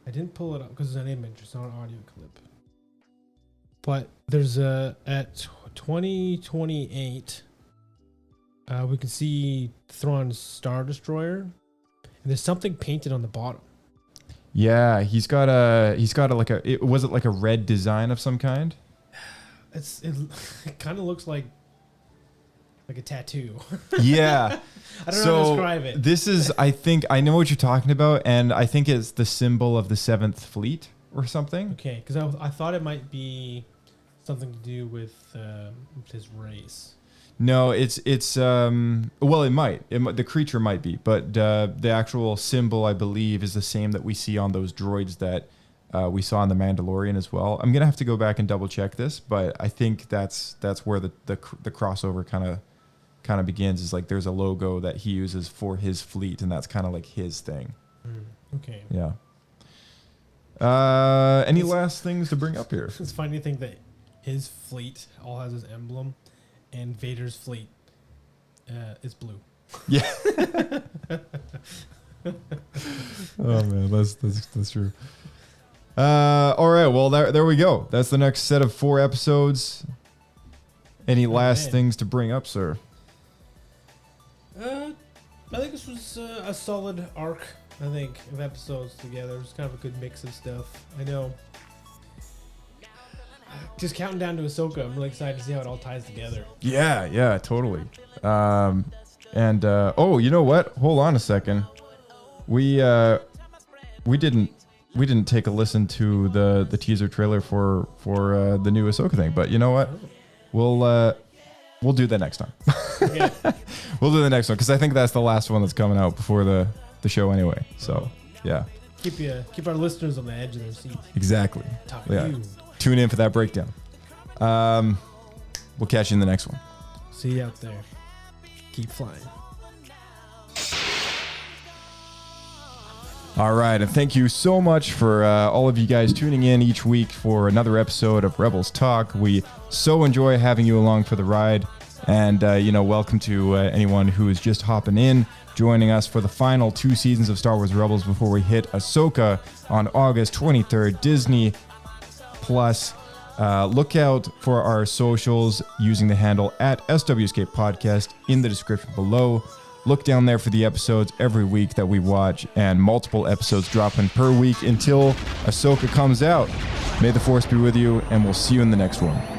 Speaker 7: I didn't pull it up because it's an image. It's not an audio clip. But there's at 2028, we can see Thrawn's Star Destroyer, and there's something painted on the bottom.
Speaker 5: Yeah, he's got like a red design of some kind?
Speaker 7: It kind of looks like a tattoo.
Speaker 5: Yeah.
Speaker 7: I don't know how to describe it.
Speaker 5: This is, I think, I know what you're talking about, and I think it's the symbol of the 7th Fleet or something.
Speaker 7: Okay, because I thought it might be something to do with his race.
Speaker 5: No, it's well, it might. The creature might be, but the actual symbol, I believe, is the same that we see on those droids that we saw in The Mandalorian as well. I'm gonna have to go back and double check this, but I think that's where the crossover kind of begins. Is like there's a logo that he uses for his fleet, and that's kind of like his thing.
Speaker 7: Okay.
Speaker 5: Yeah. Any last things to bring up here?
Speaker 7: It's funny to think that his fleet all has his emblem, and Vader's fleet is blue.
Speaker 5: Yeah. Oh man, that's true. All right, well there we go. That's the next set of 4 episodes. Any last things to bring up, sir?
Speaker 7: I think this was a solid arc. I think of episodes together. It's kind of a good mix of stuff. I know. Just counting down to Ahsoka, I'm really excited to see how it all ties together.
Speaker 5: Yeah, totally. Oh, you know what? Hold on a second. We didn't take a listen to the teaser trailer for the new Ahsoka thing, but you know what? We'll do that next time.
Speaker 7: Yeah.
Speaker 5: We'll do the next one because I think that's the last one that's coming out before the show anyway. So yeah.
Speaker 7: Keep our listeners on the edge of their seats.
Speaker 5: Exactly.
Speaker 7: Yeah.
Speaker 5: Tune in for that breakdown. We'll catch you in the next one.
Speaker 7: See you out there. Keep flying.
Speaker 5: All right, and thank you so much for all of you guys tuning in each week for another episode of Rebels Talk. We so enjoy having you along for the ride, and welcome to anyone who is just hopping in, joining us for the final 2 seasons of Star Wars Rebels before we hit Ahsoka on August 23rd, Disney Plus. Look out for our socials using the handle at SWScape Podcast in the description below. Look down there for the episodes every week that we watch, and multiple episodes dropping per week until Ahsoka comes out. May the Force be with you, and we'll see you in the next one.